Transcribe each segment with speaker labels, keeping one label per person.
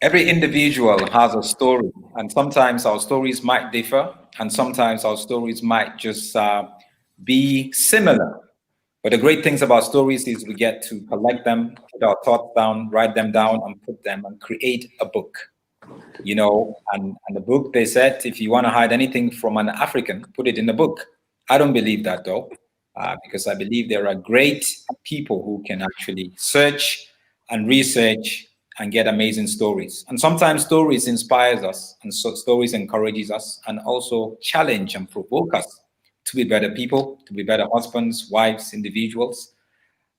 Speaker 1: Every individual has a story, and sometimes our stories might differ, and sometimes our stories might just be similar. But the great things about stories is we get to collect them, put our thoughts down, write them down, and put them and create a book. And the book, they said, if you want to hide anything from an African, put it in the book. I don't believe that though, because I believe there are great people who can actually search and research and get amazing stories. And sometimes stories inspires us, and so stories encourages us, and also challenge and provoke us to be better people, to be better husbands, wives, individuals.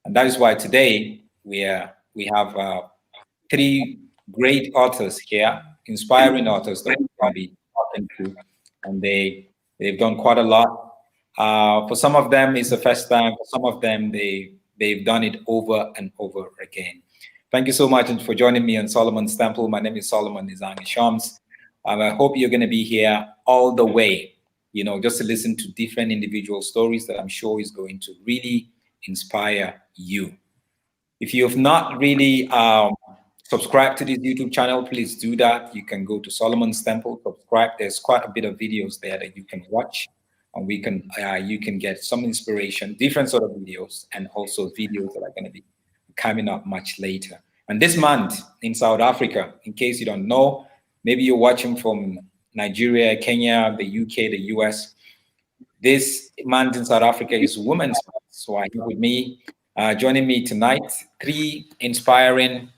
Speaker 1: And that is why today we have three great authors here, inspiring authors that we're going to be talking to, and they've done quite a lot. For some of them, it's the first time. For some of them, they've done it over and over again. Thank you so much for joining me on Solomon's Temple. My name is Solomon Nizangi Shams. I hope you're going to be here all the way, just to listen to different individual stories that I'm sure is going to really inspire you. If you have not really subscribed to this YouTube channel, please do that. You can go to Solomon's Temple, subscribe. There's quite a bit of videos there that you can watch, and you can get some inspiration, different sort of videos, and also videos that are going to be coming up much later. And this month in South Africa, in case you don't know, maybe you're watching from Nigeria, Kenya, the UK, the US. This month in South Africa is Women's Month. So I have with me, joining me tonight, three inspiring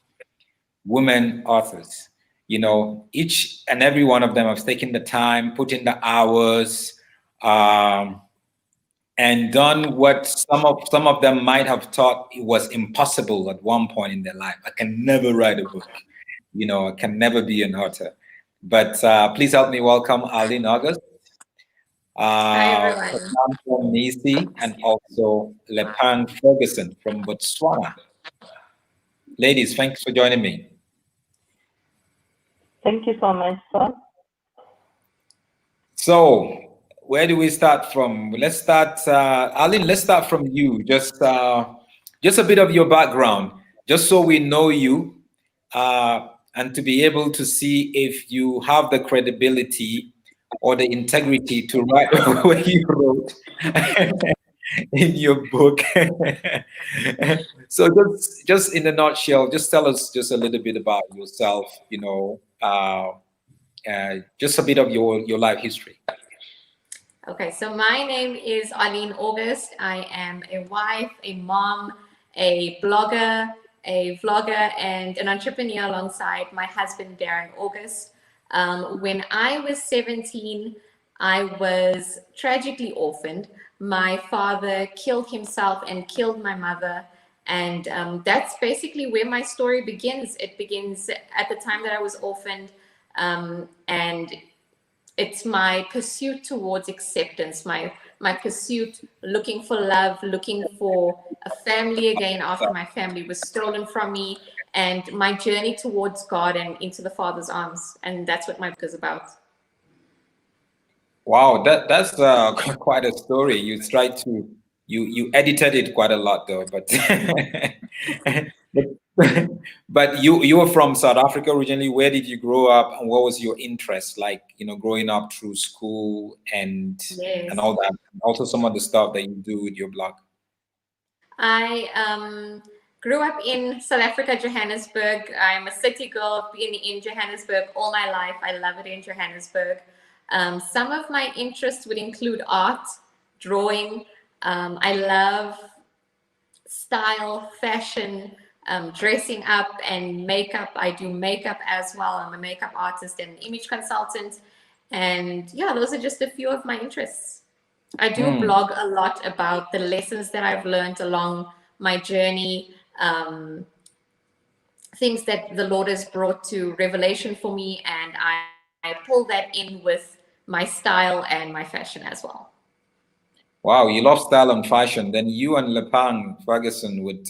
Speaker 1: women authors. Each and every one of them have taken the time, put in the hours, and done what some of them might have thought it was impossible at one point in their life. I can never write a book. I can never be an author. But please help me welcome Arlene August,
Speaker 2: Hi, everyone.
Speaker 1: from Nisi, and also Lepang Ferguson from Botswana. Ladies, thanks for joining me.
Speaker 3: Thank you so much, sir.
Speaker 1: So, where do we start from? Let's start, Arlene. Let's start from you. Just a bit of your background, just so we know you, and to be able to see if you have the credibility or the integrity to write what you wrote in your book. So just in a nutshell, just tell us just a little bit about yourself, just a bit of your life history.
Speaker 2: Okay, so my name is Arlene August. I am a wife, a mom, a blogger, a vlogger, and an entrepreneur alongside my husband, Darren August. When I was 17, I was tragically orphaned. My father killed himself and killed my mother. And that's basically where my story begins. It begins at the time that I was orphaned. And it's my pursuit towards acceptance, my pursuit looking for love, looking for a family again after my family was stolen from me, and my journey towards God and into the Father's arms. And that's what my book is about.
Speaker 1: Wow, that's quite a story. You tried to you edited it quite a lot though, but but you were from South Africa originally. Where did you grow up, and what was your interest like? Growing up through school and
Speaker 2: Yes.
Speaker 1: and all that, and also some of the stuff that you do with your blog.
Speaker 2: I grew up in South Africa, Johannesburg. I'm a city girl, been in Johannesburg all my life. I love it in Johannesburg. Some of my interests would include art, drawing. I love style, fashion, dressing up, and makeup. I do makeup as well. I'm a makeup artist and image consultant. And yeah, those are just a few of my interests. I do blog a lot about the lessons that I've learned along my journey, things that the Lord has brought to revelation for me, and I pull that in with my style and my fashion as well.
Speaker 1: Wow, you love style and fashion. Then you and Lepang Ferguson would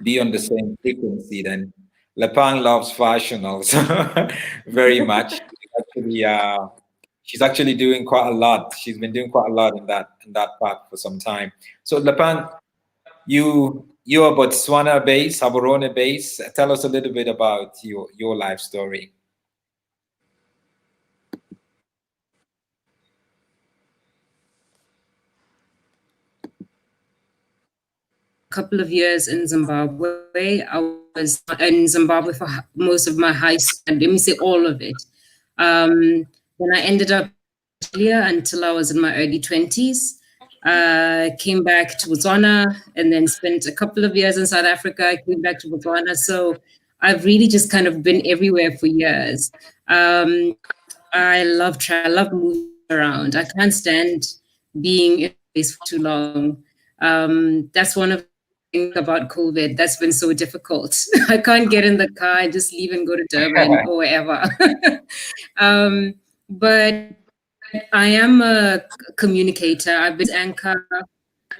Speaker 1: be on the same frequency. Then Lepang loves fashion also very much. She's actually doing quite a lot. She's been doing quite a lot in that part for some time. So Lepang, you You're Botswana base, Gaborone base. Tell us a little bit about your life story.
Speaker 3: Couple of years in Zimbabwe. I was in Zimbabwe for most of my high school, let me say all of it. Then I ended up Australia until I was in my early 20s. Came back to Botswana and then spent a couple of years in South Africa, came back to Botswana. So I've really just kind of been everywhere for years. I love travel, I love moving around. I can't stand being in a place for too long. That's one of thing about COVID that's been so difficult. I can't get in the car and just leave and go to Durban or wherever. But I am a communicator. I've been anchor.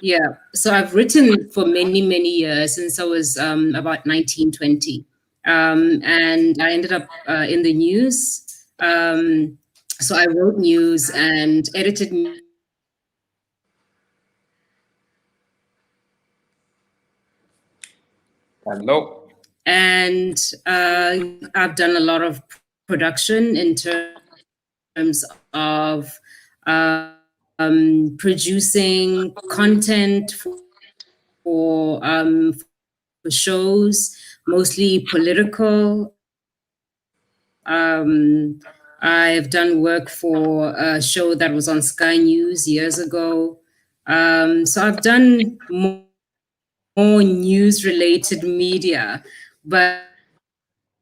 Speaker 3: Yeah. So I've written for many, many years since I was about 19, 20. And I ended up in the news. So I wrote news and edited
Speaker 1: Hello.
Speaker 3: and I've done a lot of production in terms of producing content for shows, mostly political. I've done work for a show that was on Sky News years ago. So I've done more news-related media, but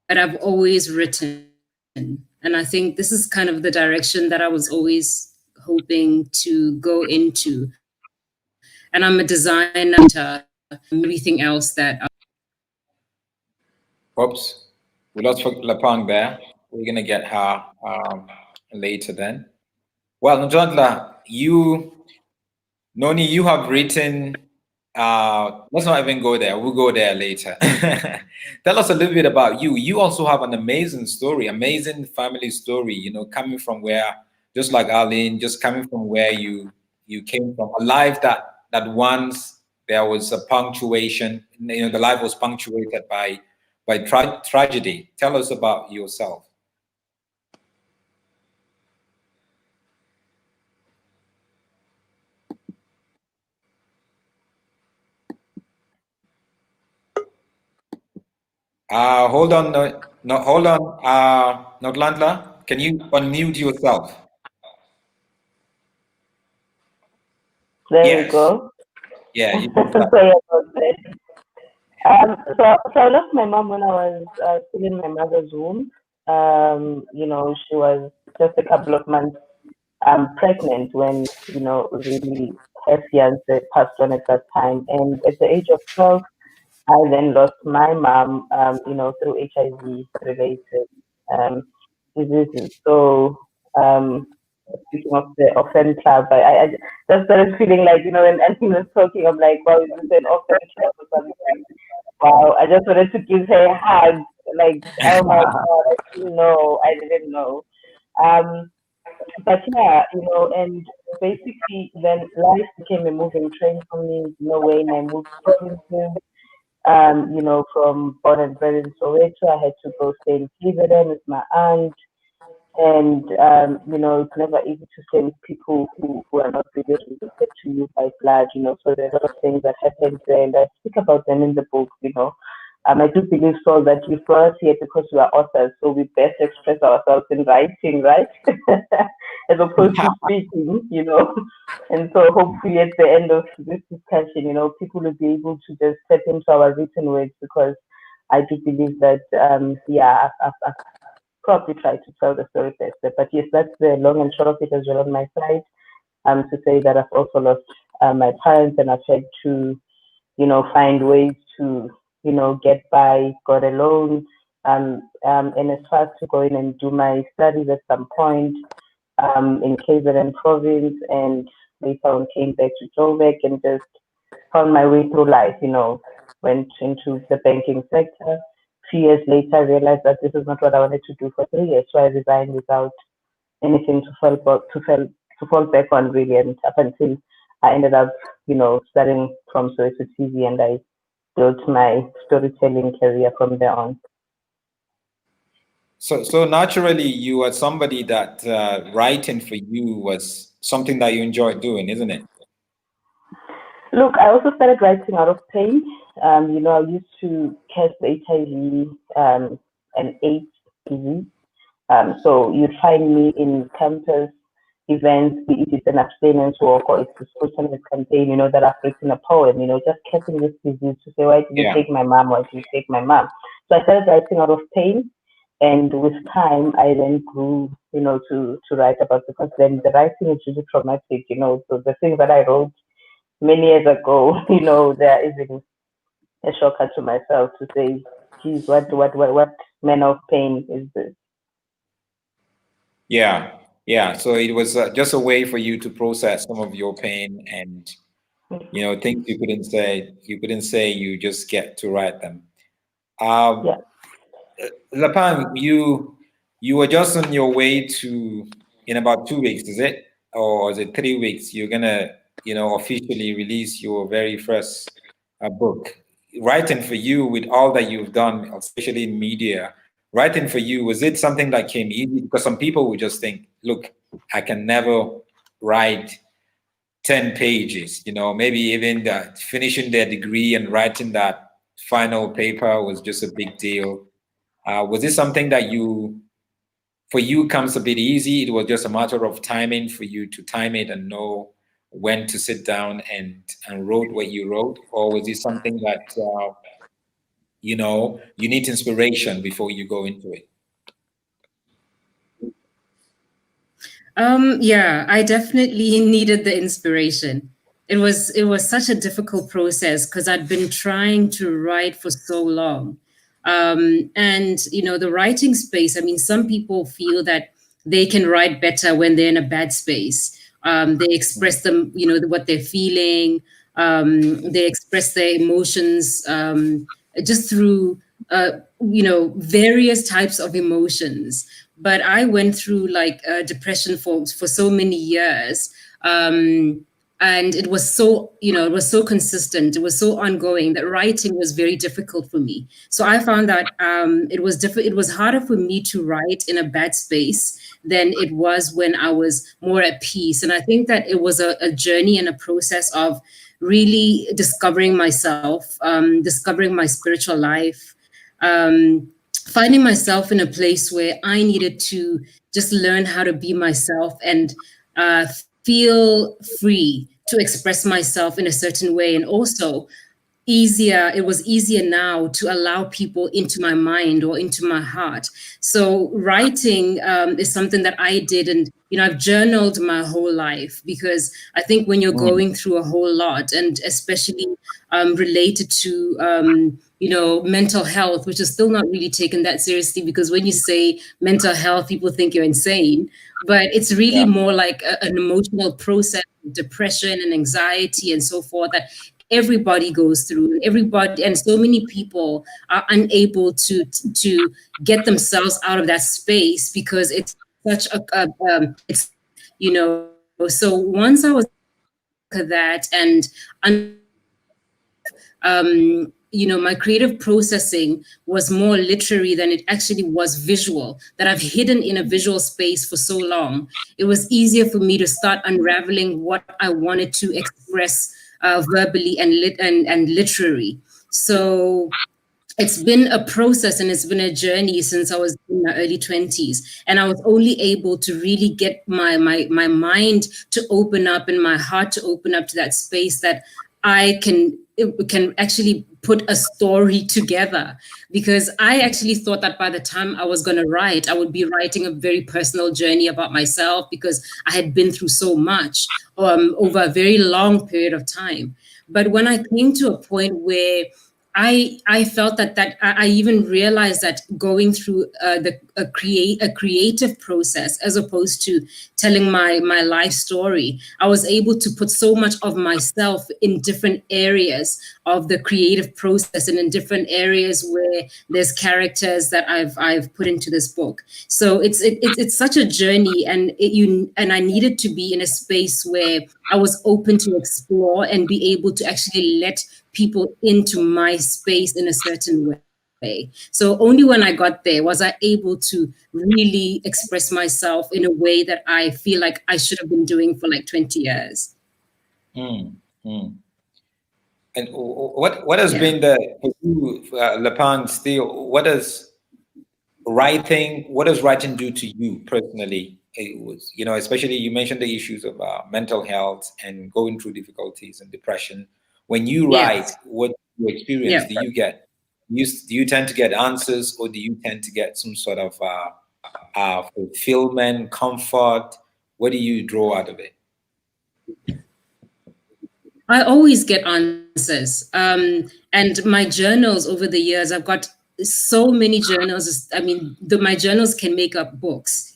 Speaker 3: I've always written. And I think this is kind of the direction that I was always hoping to go into. And I'm a designer, everything else that.
Speaker 1: Oops. We lost Lapang there. We're gonna get her later then. Well, Njondla, Noni, you have written. Let's not even go there. We'll go there later. Tell us a little bit about you. You also have an amazing story, amazing family story. You know, coming from where, just like Arlene, just coming from where you came from, a life that once there was a punctuation. You know, the life was punctuated by tragedy. Tell us about yourself. Hold on, no, hold on, Notlandla, can you unmute yourself?
Speaker 4: There we
Speaker 1: Yes.
Speaker 4: go.
Speaker 1: Yeah, you can start.
Speaker 4: Sorry about that. So I lost my mom when I was still in my mother's womb. She was just a couple of months pregnant when, really her fiance passed on at that time. And at the age of 12, I then lost my mom, through HIV related diseases. So, um, speaking of the orphan club, I just started feeling like, when Auntie was talking, I'm like, wow, is this an orphan club or something? Wow, I just wanted to give her a hug. Like, oh my God, I didn't know. Um, but yeah, and basically then life became a moving train for me, when I moved provinces, from born and bred in Soweto, I had to go stay in Cleveland with my aunt. And, it's never easy to stay with people who are not really related to you by blood, so there are a lot of things that happened there, and I speak about them in the book. I do believe so that you brought us here because we are authors, so we best express ourselves in writing, right? As opposed to speaking. And so hopefully at the end of this discussion, people will be able to just step into our written words because I do believe that, I've probably tried to tell the story better. But yes, that's the long and short of it as well on my side. To say that I've also lost my parents and I've had to, find ways to, get by, got a loan, and as far as to go in and do my studies at some point in KZN province, and later on came back to Joburg and just found my way through life, went into the banking sector. 3 years later, I realized that this is not what I wanted to do for 3 years, so I resigned without anything to fall back on really, and up until I ended up, starting from Soweto TV, and I built my storytelling career from there on.
Speaker 1: So naturally, you are somebody that writing for you was something that you enjoyed doing, isn't it?
Speaker 4: Look, I also started writing out of pain. I used to catch HIV and AIDS disease. So you'd find me in campus events, be it it's an abstinence walk or it's a social campaign, that I've written a poem, just catching this disease to say, why did you
Speaker 1: Yeah.
Speaker 4: take my mom? Why did you take my mom? So I started writing out of pain. And with time, I then grew, to write about, because then the writing is really traumatic, so the things that I wrote many years ago, there is a shocker to myself to say, geez, what manner of pain is this?
Speaker 1: Yeah. Yeah. So it was just a way for you to process some of your pain and, things you couldn't say. You couldn't say. You just get to write them.
Speaker 4: Yeah.
Speaker 1: Lapan, you were just on your way to in about 2 weeks, is it, or is it 3 weeks? You're gonna, officially release your very first book. Writing for you, with all that you've done, especially in media, writing for you, was it something that came easy? Because some people would just think, look, I can never write 10 pages. Maybe even finishing their degree and writing that final paper was just a big deal. Was this something that for you comes a bit easy? It was just a matter of timing for you to time it and know when to sit down and wrote what you wrote, or was it something that you need inspiration before you go into it?
Speaker 3: Yeah, I definitely needed the inspiration. It was such a difficult process because I'd been trying to write for so long. And the writing space, I mean, some people feel that they can write better when they're in a bad space. They express them, what they're feeling. They express their emotions just through various types of emotions. But I went through like depression for so many years. And it was so consistent, it was so ongoing, that writing was very difficult for me. So I found that it was harder for me to write in a bad space than it was when I was more at peace. And I think that it was a journey and a process of really discovering myself, discovering my spiritual life, finding myself in a place where I needed to just learn how to be myself and feel free to express myself in a certain way. And also, it was easier now to allow people into my mind or into my heart. So writing is something that I did, and I've journaled my whole life, because I think when you're going through a whole lot, and especially related to mental health, which is still not really taken that seriously, because when you say mental health, people think you're insane, but it's really more like an emotional process, depression and anxiety and so forth, that everybody goes through. Everybody, and so many people are unable to get themselves out of that space, because it's such it's so once I was that, and my creative processing was more literary than it actually was visual, that I've hidden in a visual space for so long. It was easier for me to start unraveling what I wanted to express verbally and literary. So it's been a process, and it's been a journey since I was in my early 20s. And I was only able to really get my mind to open up and my heart to open up to that space, that I can actually put a story together. Because I actually thought that by the time I was going to write, I would be writing a very personal journey about myself, because I had been through so much over a very long period of time. But when I came to a point where I felt that I even realized that going through a creative process, as opposed to telling my life story, I was able to put so much of myself in different areas of the creative process, and in different areas where there's characters that I've put into this book. So it's such a journey, and I needed to be in a space where I was open to explore and be able to actually let people into my space in a certain way. So only when I got there was I able to really express myself in a way that I feel like I should have been doing for like 20 years.
Speaker 1: Mm, mm. And what has
Speaker 3: Yeah.
Speaker 1: been the for you, Lepang, still? What does writing do to you personally? It was, especially you mentioned the issues of mental health and going through difficulties and depression. When you write,
Speaker 3: Yes.
Speaker 1: what you experience?
Speaker 3: Yeah.
Speaker 1: Do you get? Do you tend to get answers, or do you tend to get some sort of fulfillment, comfort? What do you draw out of it?
Speaker 3: I always get answers. And my journals over the years, I've got so many journals. I mean, my journals can make up books,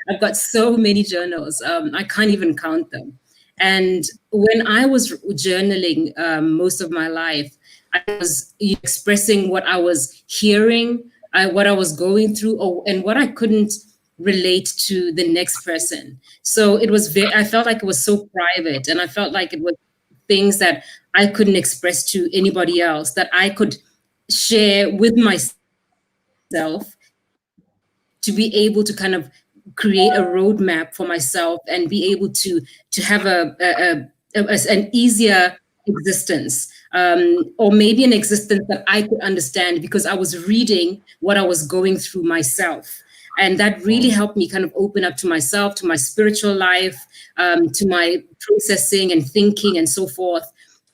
Speaker 3: I've got so many journals. I can't even count them. And when I was journaling most of my life, I was expressing what I was hearing, what I was going through, and what I couldn't relate to the next person. So it was I felt like it was so private, and I felt like it was things that I couldn't express to anybody else, that I could share with myself to be able to kind of create a roadmap for myself and be able to have an easier existence, or maybe an existence that I could understand because I was reading what I was going through myself. And that really helped me kind of open up to myself, to my spiritual life, to my processing and thinking and so forth.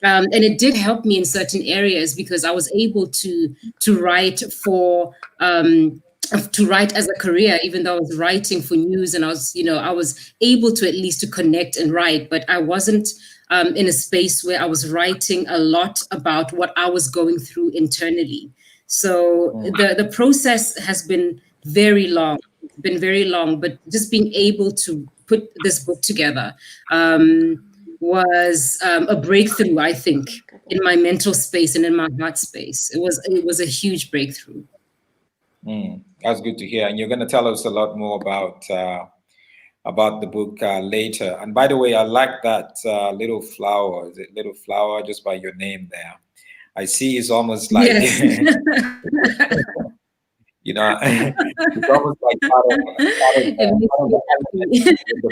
Speaker 3: And it did help me in certain areas because I was able to write to write as a career, even though I was writing for news, and I was able to at least to connect and write, but I wasn't in a space where I was writing a lot about what I was going through internally. So the process has been very long. It's been very long, but just being able to put this book together was a breakthrough, I think, in my mental space and in my heart space. It was a huge breakthrough.
Speaker 1: That's good to hear, and you're going to tell us a lot more about the book later. And by the way, I like that little flower. Is it little flower just by your name there? I see it's almost like
Speaker 3: Yes.
Speaker 1: it's almost like part of the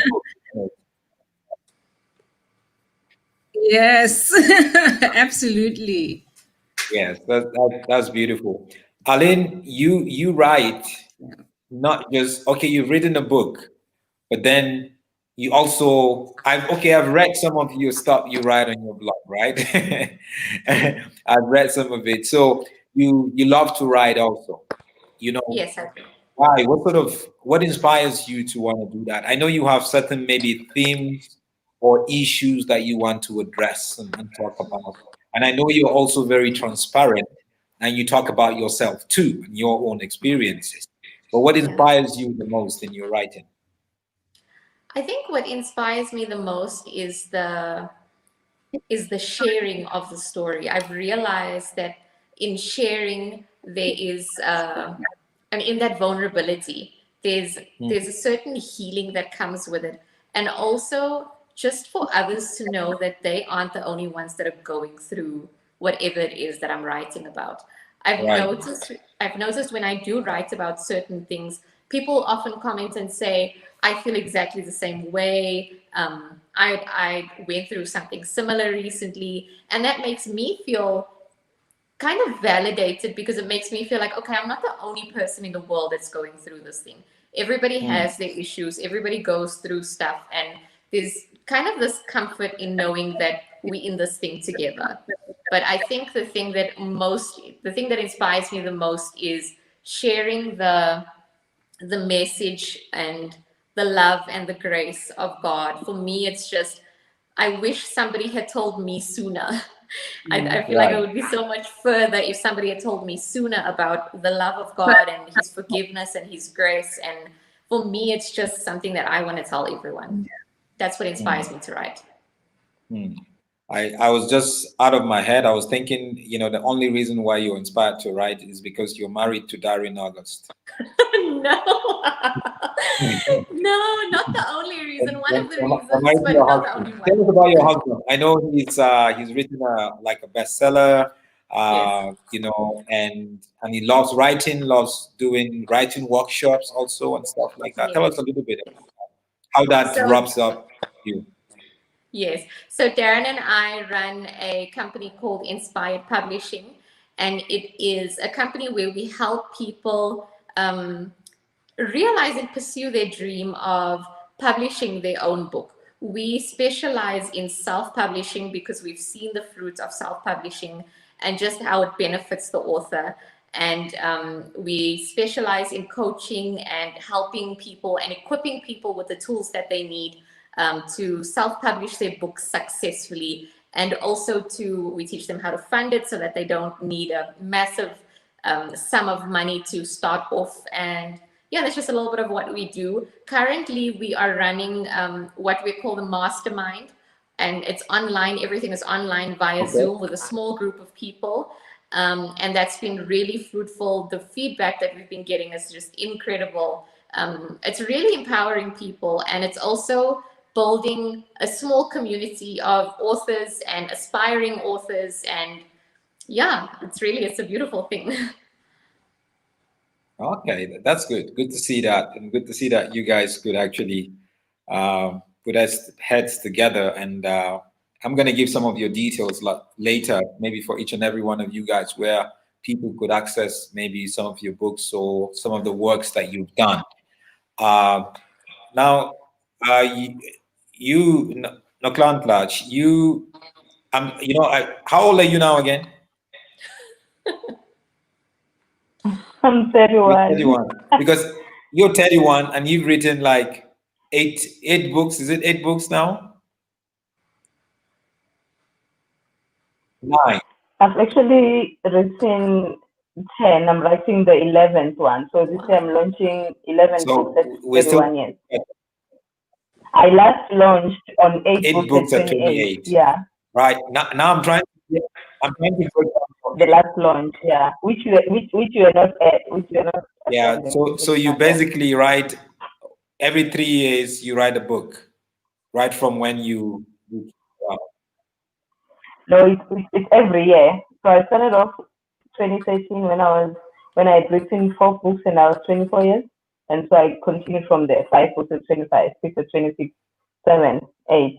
Speaker 1: book.
Speaker 3: Yes, absolutely.
Speaker 1: Yes, that's beautiful. Aline, you write not just okay. You've written a book, but then you also I've read some of your stuff you write on your blog, right? I've read some of it. So you love to write also.
Speaker 2: Yes, I do.
Speaker 1: Why? What inspires you to want to do that? I know you have certain maybe themes or issues that you want to address and talk about. And I know you're also very transparent and you talk about yourself too and your own experiences. But what inspires you the most in your writing?
Speaker 2: I think what inspires me the most is the sharing of the story. I've realized that in sharing there is and in that vulnerability there's a certain healing that comes with it, and also just for others to know that they aren't the only ones that are going through whatever it is that I'm writing about. I've noticed when I do write about certain things, people often comment and say, I feel exactly the same way. I went through something similar recently, and that makes me feel kind of validated, because it makes me feel like, okay, I'm not the only person in the world that's going through this thing. Everybody has their issues, everybody goes through stuff, and there's kind of this comfort in knowing that we're in this thing together. But I think the thing that inspires me the most is sharing the message and the love and the grace of God. For me, it's just, I wish somebody had told me sooner. I feel like I would be so much further if somebody had told me sooner about the love of God and his forgiveness and his grace. And for me, it's just something that I want to tell everyone. That's what inspires me to write.
Speaker 1: I was just out of my head. I was thinking, the only reason why you're inspired to write is because you're married to Darren August.
Speaker 2: No. No, not the only reason. One of the reasons, but not the only one.
Speaker 1: Tell us about your husband. I know he's written like a bestseller,
Speaker 2: Yes.
Speaker 1: you know, and he loves writing, loves doing writing workshops also and stuff like that. Tell us
Speaker 2: Yes.
Speaker 1: a little bit about how that
Speaker 2: So
Speaker 1: wraps up you.
Speaker 2: yes. So Darren and I run a company called Inspired Publishing, and it is a company where we help people realize and pursue their dream of publishing their own book. We specialize in self-publishing because we've seen the fruits of self-publishing and just how it benefits the author. And we specialize in coaching and helping people and equipping people with the tools that they need to self-publish their books successfully. And also we teach them how to fund it so that they don't need a massive sum of money to start off. And yeah, that's just a little bit of what we do. Currently, we are running what we call the mastermind, and it's online. Everything is online via Zoom with a small group of people. And that's been really fruitful. The feedback that we've been getting is just incredible. It's really empowering people, and it's also building a small community of authors and aspiring authors. And yeah, it's a beautiful thing.
Speaker 1: Okay, that's good. Good to see that, and good to see that you guys could actually put us heads together. And I'm going to give some of your details later, maybe for each and every one of you guys, where people could access maybe some of your books or some of the works that you've done. Now, Noklan Plach, how old are you now again?
Speaker 4: I'm
Speaker 1: You're
Speaker 4: 31.
Speaker 1: 31. Because you're 31 and you've written like eight books. Is it 8 books now? 9.
Speaker 4: I've actually written 10. I'm writing the 11th one. So this year I'm launching 11 books
Speaker 1: So
Speaker 4: at
Speaker 1: we're still
Speaker 4: 31 years. I last launched on 8
Speaker 1: 8
Speaker 4: books at
Speaker 1: books at
Speaker 4: 28.
Speaker 1: 28.
Speaker 4: Yeah,
Speaker 1: Right. Now I'm trying to break down.
Speaker 4: the last launch. Yeah, which you were not at, which you were not
Speaker 1: Yeah.
Speaker 4: attending.
Speaker 1: So you basically write every 3 years you write a book, right from when you
Speaker 4: No, it's every year. So I started off 2013 when I had written 4 books and I was 24 years, and so I continued from there. 5 books at 25, 6 at 26, 7, 8.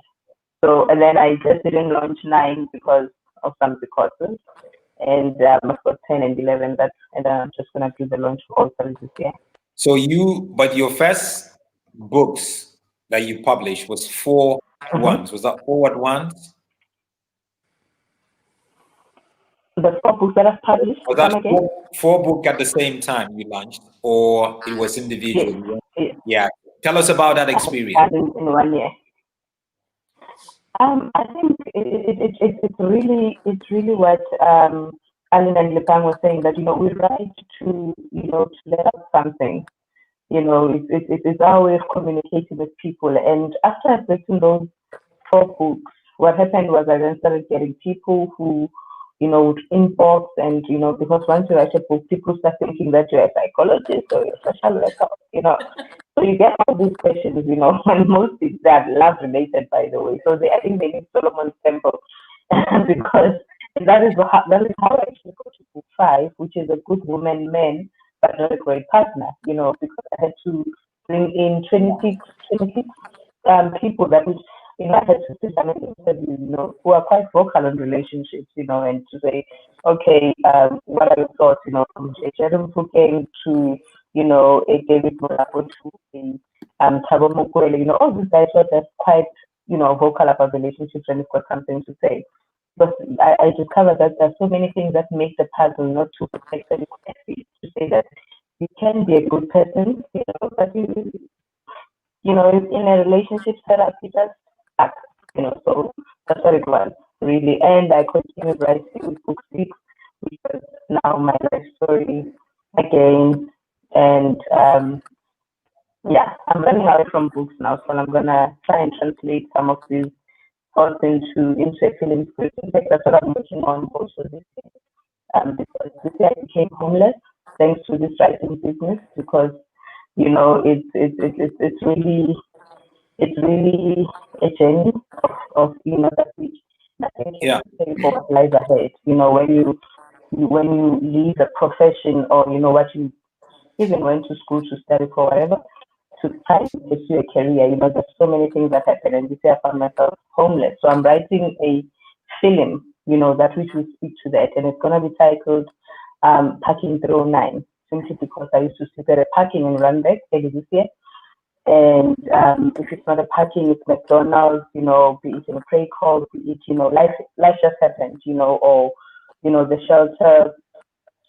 Speaker 4: So and then I just didn't launch 9 because of some precautions, and I've got 10 and 11. And I'm just gonna do the launch for all 3 this year.
Speaker 1: but your first books that you published was 4 at once. Was that 4 at once?
Speaker 4: The 4 books that I've published.
Speaker 1: Was that four book at the same time you launched, or it was individual?
Speaker 4: Yes.
Speaker 1: Yeah. Tell us about that experience.
Speaker 4: In 1 year. I think it's really what Alan and Lepang was saying, that we write to to let out something. It's our way of communicating with people. And after I've written those 4 books, what happened was I then started getting people who would inbox, and because once you write a book, people start thinking that you're a psychologist or you're a social worker. So you get all these questions, and most of that love related, by the way. So I think they need Solomon's temple because that is how I actually got to book 5, which is a good woman, man, but not a great partner. Because I had to bring in 26 people that would, I had to sit down and interview, who are quite vocal on relationships, and to say, okay, what are your thoughts, from Jeremy who came to, a David Monaco to Thabo Mokoele, all these guys were just quite, vocal about relationships and they've got something to say. But I discovered that there's so many things that make the puzzle not too complex, and to say that you can be a good person, but in a relationship setup, you just stuck, so that's what it was, really. And I continued writing with book 6, which was now my life story again. And yeah, I'm running away from books now, so I'm gonna try and translate some of these thoughts into a film script. In fact, that's what I'm working on also this year. Because this year I became homeless thanks to this writing business, because it's really it's really a journey of that we
Speaker 1: Yeah.
Speaker 4: for what lies ahead. When you leave a profession, or what you even went to school to study for, whatever, to try to pursue a career, there's so many things that happen, and this year I found myself homeless. So I'm writing a film, that which will speak to that, and it's gonna be titled Parking 309, simply because I used to sleep at a parking in Randburg early this year. And if it's not a parking, it's McDonald's, be it in a pray call, be it, life just happened, or, the shelter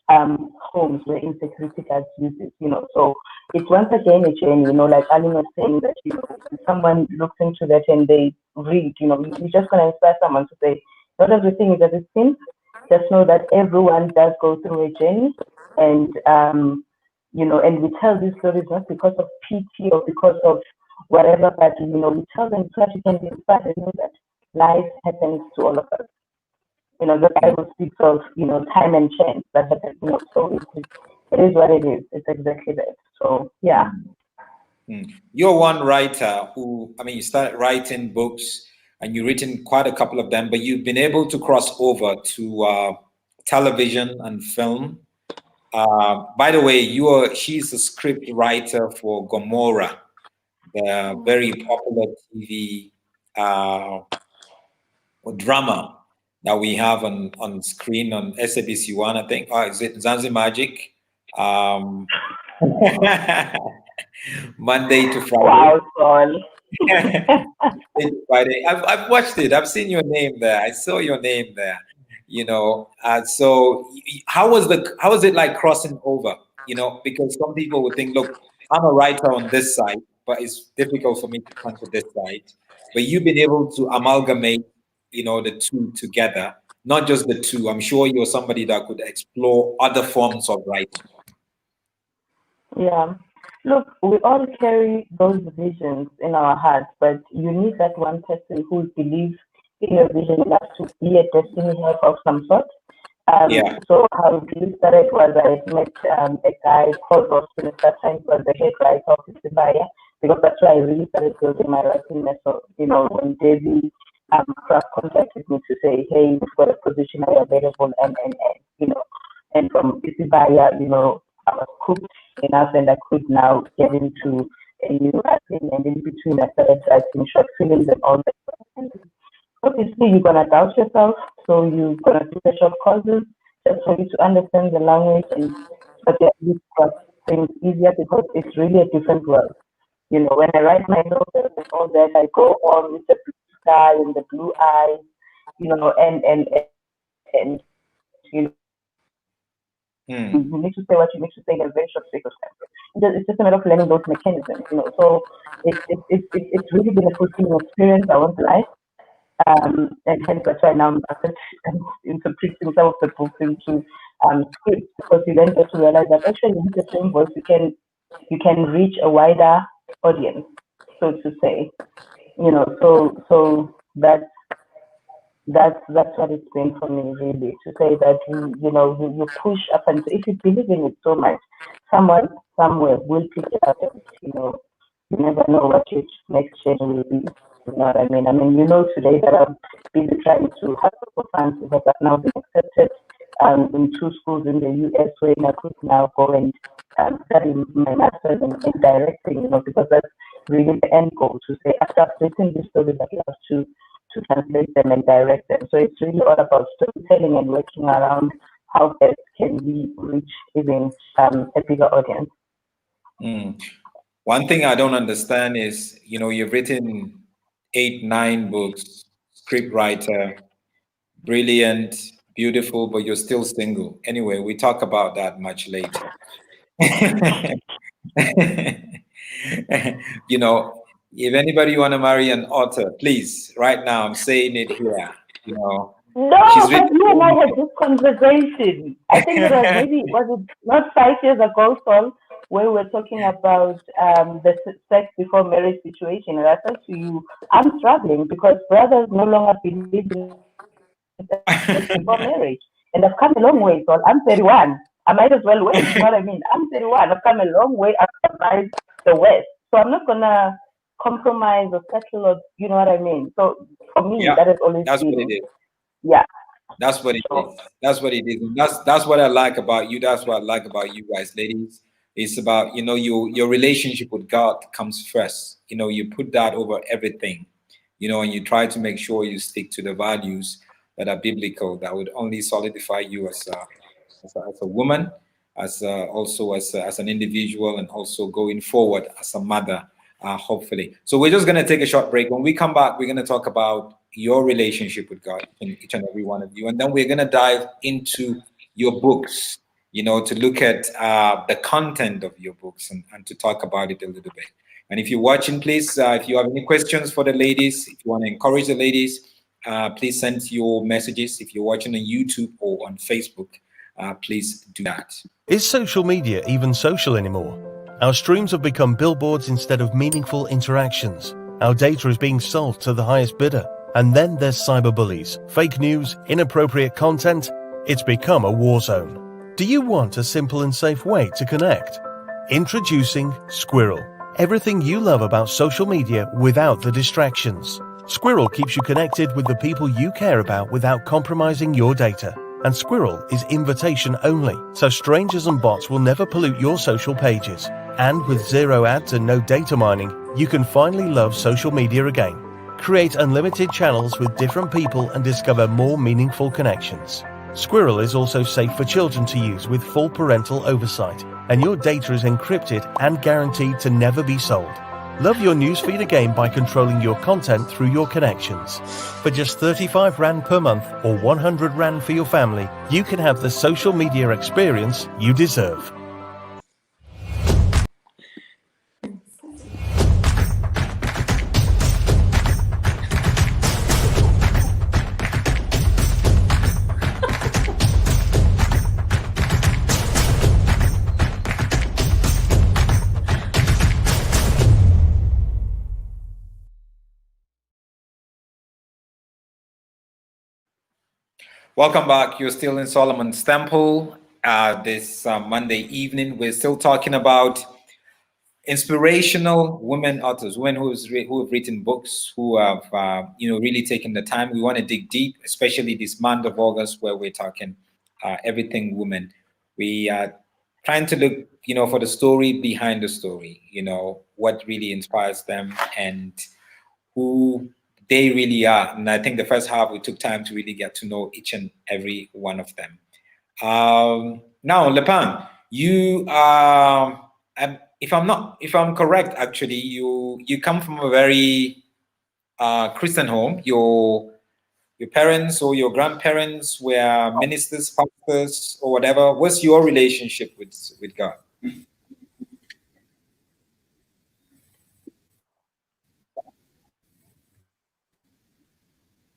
Speaker 4: homes where insecurity guards use it, So it's once again a journey, like Aline was saying, that, if someone looks into that and they read, you're just going to inspire someone to say, not everything is as it seems. Just know that everyone does go through a journey. And, and we tell these stories not because of pity or because of whatever, but, we tell them so that you can be inspired and know that life happens to all of us. The Bible speaks of, time and chance that happens, so it is what it is. It's exactly that. So, yeah.
Speaker 1: You're one writer who, you started writing books and you've written quite a couple of them, but you've been able to cross over to television and film. By the way, she's a script writer for Gomorrah, the very popular TV drama that we have on screen on SABC One, I think. Is it Zanzi Magic? Monday to Friday.
Speaker 4: Wow, Saul.
Speaker 1: Friday. I've watched it. I've seen your name there. I saw your name there. So how was it like crossing over? Because some people would think, look, I'm a writer on this side, but it's difficult for me to come to this side. But you've been able to amalgamate, the two together, not just the two. I'm sure you're somebody that could explore other forms of writing.
Speaker 4: Yeah. Look, we all carry those visions in our hearts, but you need that one person who believes in your vision enough to be a destiny helper of some sort. So how it really started was I met a guy called Austin at that time, was the head writer of Inspirational, because that's why I really started building my writing method. When David Craft contacted me to say, hey, we've got a position available, and from Inspirational, I was cooked enough and I could now get into a new writing, and in between I started writing short films and all that. Obviously, you're gonna doubt yourself, so you're gonna do the short courses just for you to understand the language, and but at least got things easier because it's really a different world. When I write my novels and all that, I go on with the blue sky and the blue eyes, and you need to say what you need to say in a very short space of time. It's just a matter of learning those mechanisms, So it's really been a fulfilling experience. I won't lie. And hence that's why now I'm interpreting some of the books into scripts, because you then get to realize that actually with the same voice you can reach a wider audience, so to say. So that's what it's been for me, really, to say that you push up, and if you believe in it so much, someone somewhere will pick it up. You never know what your next journey will be. You know what I mean? Today that I'm busy trying to have funds because I've now been accepted in 2 schools in the US, where I could now go and study my master's in directing, because that's really the end goal, to say after I've written these stories, I have to translate them and direct them. So it's really all about storytelling and working around how best can we reach even a bigger audience.
Speaker 1: One thing I don't understand is, you've written 8, 9 books, script writer, brilliant, beautiful, but you're still single. Anyway, we talk about that much later. If anybody want to marry an author, please, right now, I'm saying it here,
Speaker 4: No, but you and I had this conversation. I think it was it not 5 years ago, Sol, where we were talking about the sex before marriage situation. And I said to you, I'm struggling because brothers no longer believe in sex before marriage. And I've come a long way, Sol. I'm 31. I might as well wait. You know what I mean? I'm 31. I've come a long way. I've survived the West. So I'm not going to compromise or settle, or you know what I mean. So for me,
Speaker 1: Yeah,
Speaker 4: that has always
Speaker 1: that's what
Speaker 4: been,
Speaker 1: it is.
Speaker 4: yeah.
Speaker 1: That's what it
Speaker 4: So
Speaker 1: is. That's what it is. And that's what I like about you. That's what I like about you guys, ladies. It's about, your relationship with God comes first. You put that over everything, and you try to make sure you stick to the values that are biblical, that would only solidify you as a woman, also as an individual, and also going forward as a mother, hopefully. So we're just going to take a short break. When we come back, we're going to talk about your relationship with God, each and every one of you, and then we're going to dive into your books, to look at the content of your books, and to talk about it a little bit. And if you're watching, please, if you have any questions for the ladies, if you want to encourage the ladies, please send your messages. If you're watching on YouTube or on Facebook, please do that.
Speaker 5: Is social media even social anymore? Our streams have become billboards instead of meaningful interactions. Our data is being sold to the highest bidder. And then there's cyberbullies, fake news, inappropriate content. It's become a war zone. Do you want a simple and safe way to connect? Introducing Squirrel. Everything you love about social media without the distractions. Squirrel keeps you connected with the people you care about without compromising your data. And Squirrel is invitation only, so strangers and bots will never pollute your social pages. And with zero ads and no data mining, you can finally love social media again. Create unlimited channels with different people and discover more meaningful connections. Squirrel is also safe for children to use with full parental oversight, and your data is encrypted and guaranteed to never be sold. Love your newsfeed again by controlling your content through your connections. For just 35 Rand per month or 100 Rand for your family, you can have the social media experience you deserve.
Speaker 1: Welcome back. You're still in Solomon's Temple. This Monday evening, we're still talking about inspirational women authors, women who have written books, who have really taken the time. We want to dig deep, especially this month of August, where we're talking everything women. We are trying to look, for the story behind the story. What really inspires them and who they really are. And I think the first half we took time to really get to know each and every one of them. Now, Lepan, you are, if I'm correct, actually, you come from a very Christian home. Your parents or your grandparents were ministers, pastors, or whatever. What's your relationship with God?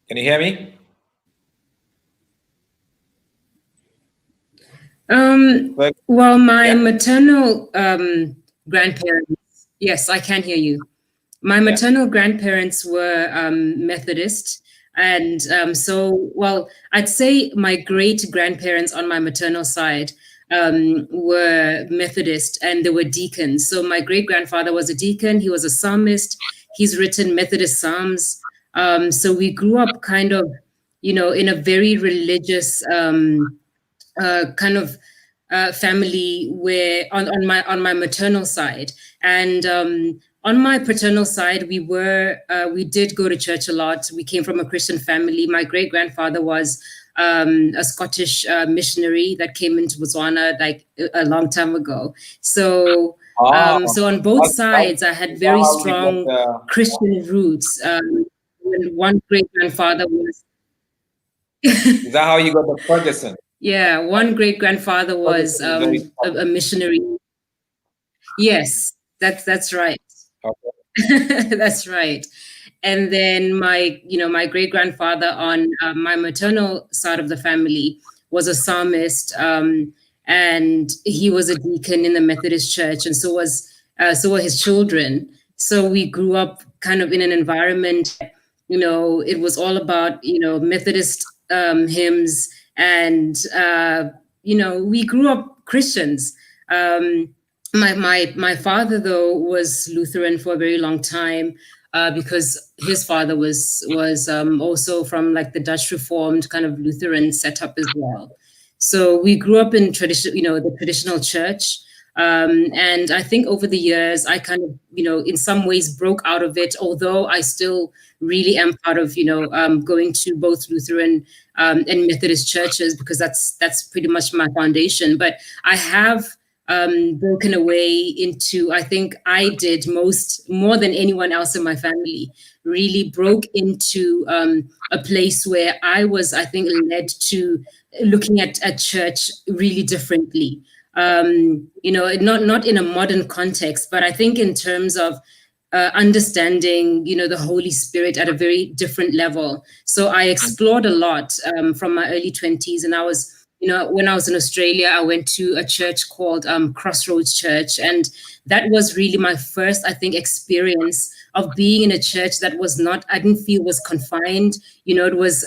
Speaker 1: Can you hear me?
Speaker 3: Well, my maternal grandparents, yes, I can hear you. My maternal grandparents were Methodist. And I'd say my great grandparents on my maternal side were Methodist, and they were deacons. So my great grandfather was a deacon. He was a psalmist. He's written Methodist psalms. So we grew up kind of, in a very religious kind of family, where on my maternal side, and on my paternal side, we did go to church a lot. We came from a Christian family. My great grandfather was a Scottish missionary that came into Botswana like a long time ago. So so on both sides, I had very strong Christian roots. One great grandfather was.
Speaker 1: Is that how you got the Ferguson?
Speaker 3: Yeah, one great grandfather was a missionary. Yes, that's right.
Speaker 1: Okay.
Speaker 3: That's right. And then my great grandfather on my maternal side of the family was a psalmist, and he was a deacon in the Methodist Church, and so were his children. So we grew up kind of in an environment, it was all about Methodist hymns, and we grew up Christians. My father, though, was Lutheran for a very long time, because his father was also from like the Dutch Reformed kind of Lutheran setup as well. So we grew up in tradition, the traditional church. And I think over the years, I kind of, in some ways broke out of it, although I still really am part of, going to both Lutheran and Methodist churches, because that's pretty much my foundation. But I have broken away into, I think I did more than anyone else in my family, really broke into a place where I was, I think, led to looking at church really differently. Not in a modern context, but I think in terms of understanding, the Holy Spirit at a very different level. So I explored a lot from my early 20s, and I was, when I was in Australia, I went to a church called Crossroads Church, and that was really my first, I think, experience of being in a church that was not, I didn't feel was confined. It was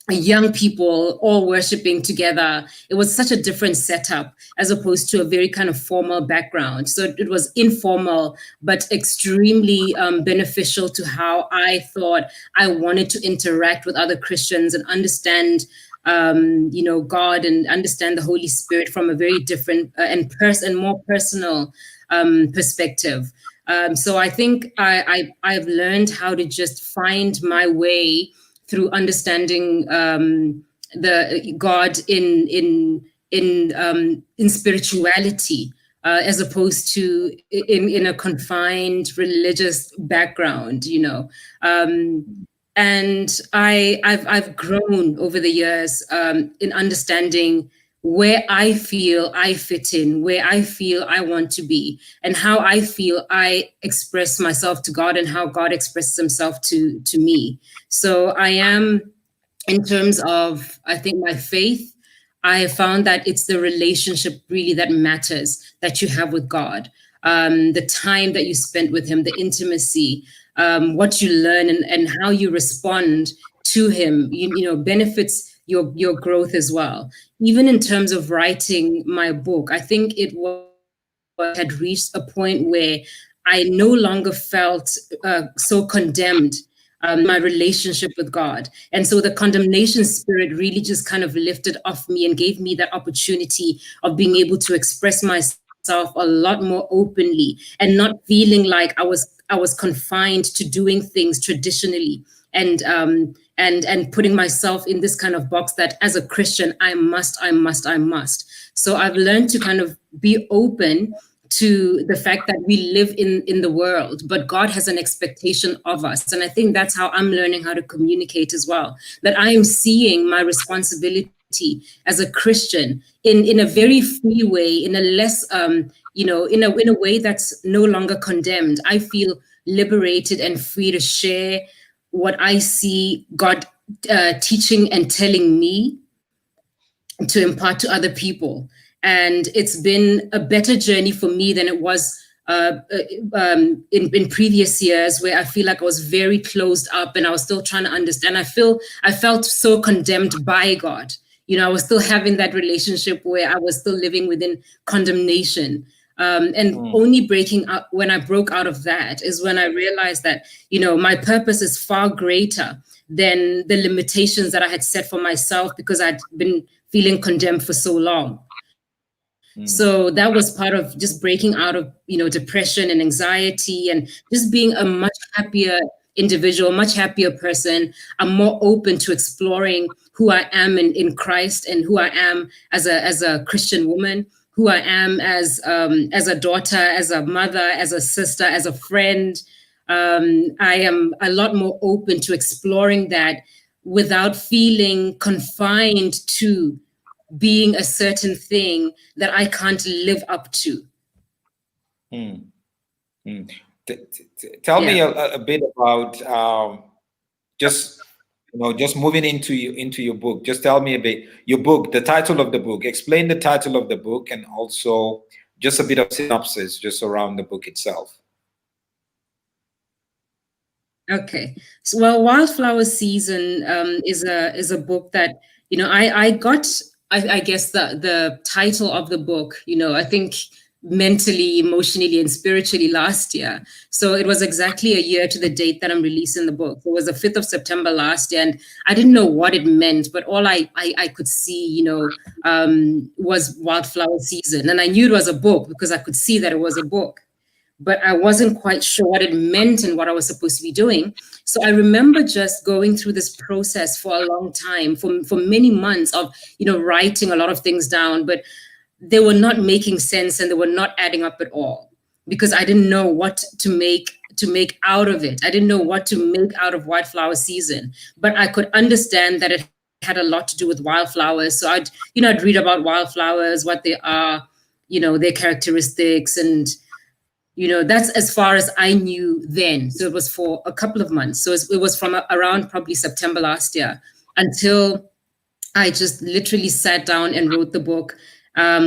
Speaker 3: young people all worshiping together. It was such a different setup as opposed to a very kind of formal background. So it was informal, but extremely beneficial to how I thought I wanted to interact with other Christians and understand God and understand the Holy Spirit from a very different and more personal perspective. So I think I've learned how to just find my way through understanding the God in spirituality, as opposed to in a confined religious background, and I've grown over the years in understanding where I feel I fit in, where I feel I want to be, and how I feel I express myself to God and how God expresses himself to me. So I am, in terms of, I think, my faith, I have found that it's the relationship really that matters that you have with God, the time that you spent with him, the intimacy, what you learn and how you respond to him, benefits your growth as well. Even in terms of writing my book, I think it had reached a point where I no longer felt so condemned, my relationship with God. And so the condemnation spirit really just kind of lifted off me and gave me that opportunity of being able to express myself a lot more openly and not feeling like I was confined to doing things traditionally and putting myself in this kind of box that as a Christian, I must. So I've learned to kind of be open to the fact that we live in the world, but God has an expectation of us. And I think that's how I'm learning how to communicate as well, that I am seeing my responsibility as a Christian in a very free way, in a less, in a way that's no longer condemned. I feel liberated and free to share what I see God teaching and telling me to impart to other people. And it's been a better journey for me than it was in previous years, where I feel like I was very closed up and I was still trying to understand. I felt so condemned by God. I was still having that relationship where I was still living within condemnation. Only breaking out, when I broke out of that, is when I realized that, my purpose is far greater than the limitations that I had set for myself because I'd been feeling condemned for so long. So that was part of just breaking out of, depression and anxiety and just being a much happier individual, much happier person. I'm more open to exploring who I am in Christ and who I am as a Christian woman, who I am as a daughter, as a mother, as a sister, as a friend. I am a lot more open to exploring that without feeling confined to being a certain thing that I can't live up to.
Speaker 1: Tell me a bit about just moving into your book. Just tell me a bit your book, the title of the book. Explain the title of the book, and also just a bit of synopsis just around the book itself.
Speaker 3: Okay, so well, Wildflower Season is a book that I got. I guess the title of the book, I think mentally, emotionally, and spiritually last year. So it was exactly a year to the date that I'm releasing the book. It was the 5th of September last year, and I didn't know what it meant, but all I could see, was wildflower season. And I knew it was a book because I could see that it was a book, but I wasn't quite sure what it meant and what I was supposed to be doing. So I remember just going through this process for a long time, for many months of, writing a lot of things down, but they were not making sense and they were not adding up at all because I didn't know what to make out of it. I didn't know what to make out of wildflower season, but I could understand that it had a lot to do with wildflowers. So I'd read about wildflowers, what they are, their characteristics, and that's as far as I knew then. So it was for a couple of months. So it was from around probably September last year until I just literally sat down and wrote the book,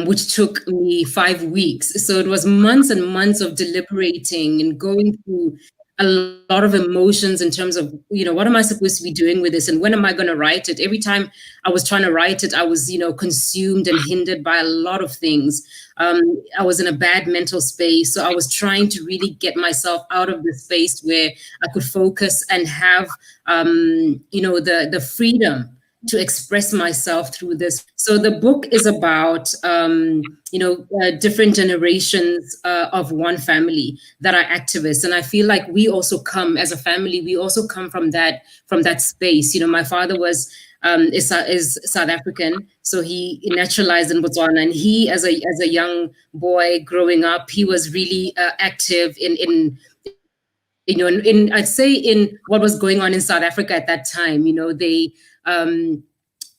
Speaker 3: which took me 5 weeks. So it was months and months of deliberating and going through a lot of emotions in terms of, what am I supposed to be doing with this? And when am I going to write it? Every time I was trying to write it, I was, consumed and hindered by a lot of things. I was in a bad mental space. So I was trying to really get myself out of this space where I could focus and have, the freedom to express myself through this. So the book is about, different generations of one family that are activists. And I feel like we also come as a family, we also come from that space. My father was, is South African. So he naturalized in Botswana, and he, as a young boy growing up, he was really active in I'd say in what was going on in South Africa at that time. They,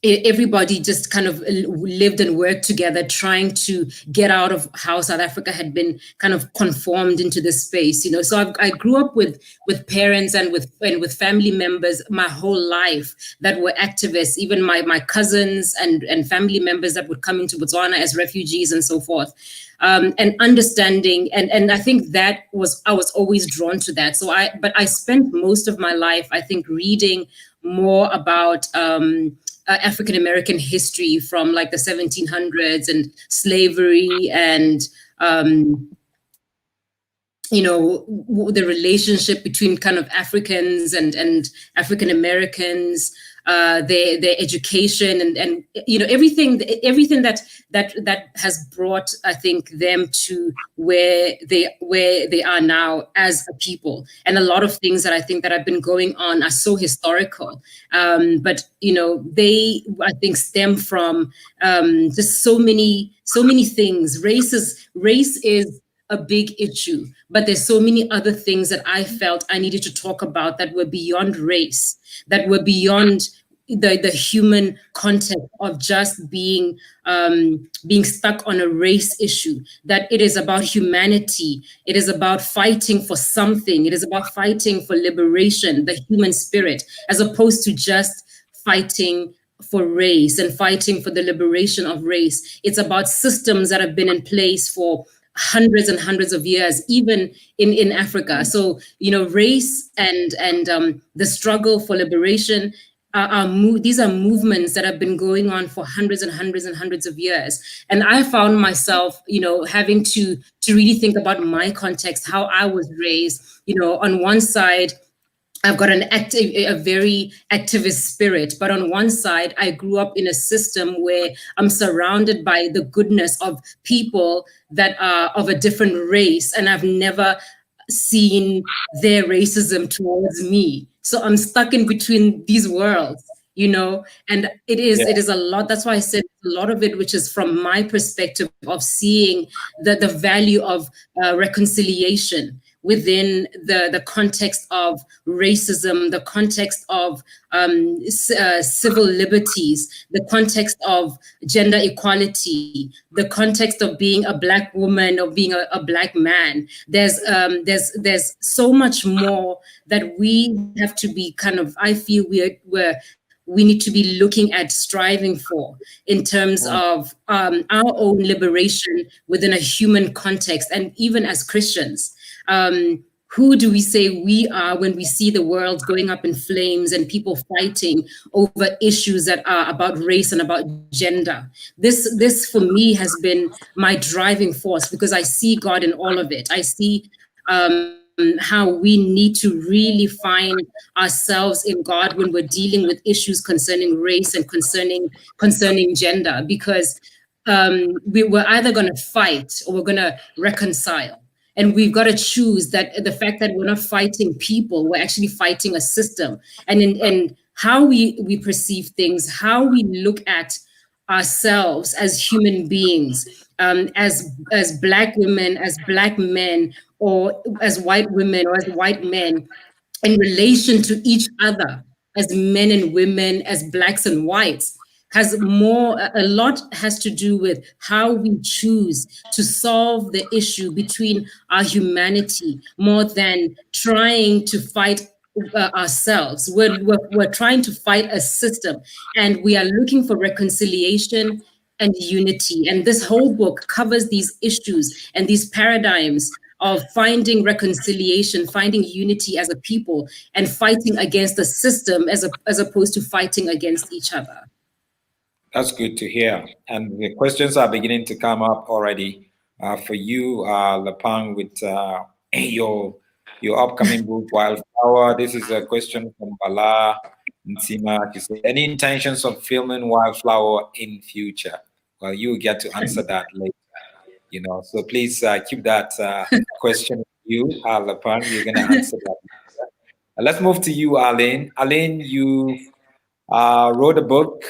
Speaker 3: everybody just kind of lived and worked together, trying to get out of how South Africa had been kind of conformed into this space. So I grew up with parents and with family members my whole life that were activists, even my cousins and family members that would come into Botswana as refugees and so forth. And understanding, and I think I was always drawn to that. But I spent most of my life, I think, reading more about African American history from like the 1700s and slavery and the relationship between kind of Africans and African Americans, their education and everything that has brought, I think, them to where they are now as a people. And a lot of things that I think that have been going on are so historical, but they, I think, stem from just so many things. Race is a big issue, but there's so many other things that I felt I needed to talk about that were beyond race, that were beyond the human context of just being stuck on a race issue, that it is about humanity. It is about fighting for something. It is about fighting for liberation, the human spirit, as opposed to just fighting for race and fighting for the liberation of race. It's about systems that have been in place for hundreds and hundreds of years, even in Africa. So, race and the struggle for liberation these are movements that have been going on for hundreds and hundreds and hundreds of years. And I found myself, having to really think about my context, how I was raised. On one side, I've got a very activist spirit, but on one side, I grew up in a system where I'm surrounded by the goodness of people that are of a different race, and I've never seen their racism towards me. So I'm stuck in between these worlds, and it is a lot. That's why I said a lot of it, which is from my perspective of seeing the value of reconciliation within the context of racism, the context of civil liberties, the context of gender equality, the context of being a Black woman or being a Black man. There's so much more that we have to be I feel we need to be looking at, striving for, in terms of our own liberation within a human context, and even as Christians. Who do we say we are when we see the world going up in flames and people fighting over issues that are about race and about gender? This for me has been my driving force, because I see God in all of it. I see how we need to really find ourselves in God when we're dealing with issues concerning race and concerning gender, because we're either going to fight or we're going to reconcile. And we've got to choose that. The fact that we're not fighting people, we're actually fighting a system. And how we perceive things, how we look at ourselves as human beings, as Black women, as Black men, or as white women or as white men, in relation to each other as men and women, as Blacks and whites, a lot has to do with how we choose to solve the issue between our humanity, more than trying to fight ourselves. We're trying to fight a system, and we are looking for reconciliation and unity. And this whole book covers these issues and these paradigms of finding reconciliation, finding unity as a people, and fighting against the system as opposed to fighting against each other.
Speaker 1: That's good to hear. And the questions are beginning to come up already for you, Lapang, with your upcoming book, Wildflower. This is a question from Bala Ntima. She said, any intentions of filming Wildflower in future? Well, you get to answer that later. So please keep that question with you, Lapang. You're going to answer that. Let's move to you, Arlene. Arlene, you wrote a book.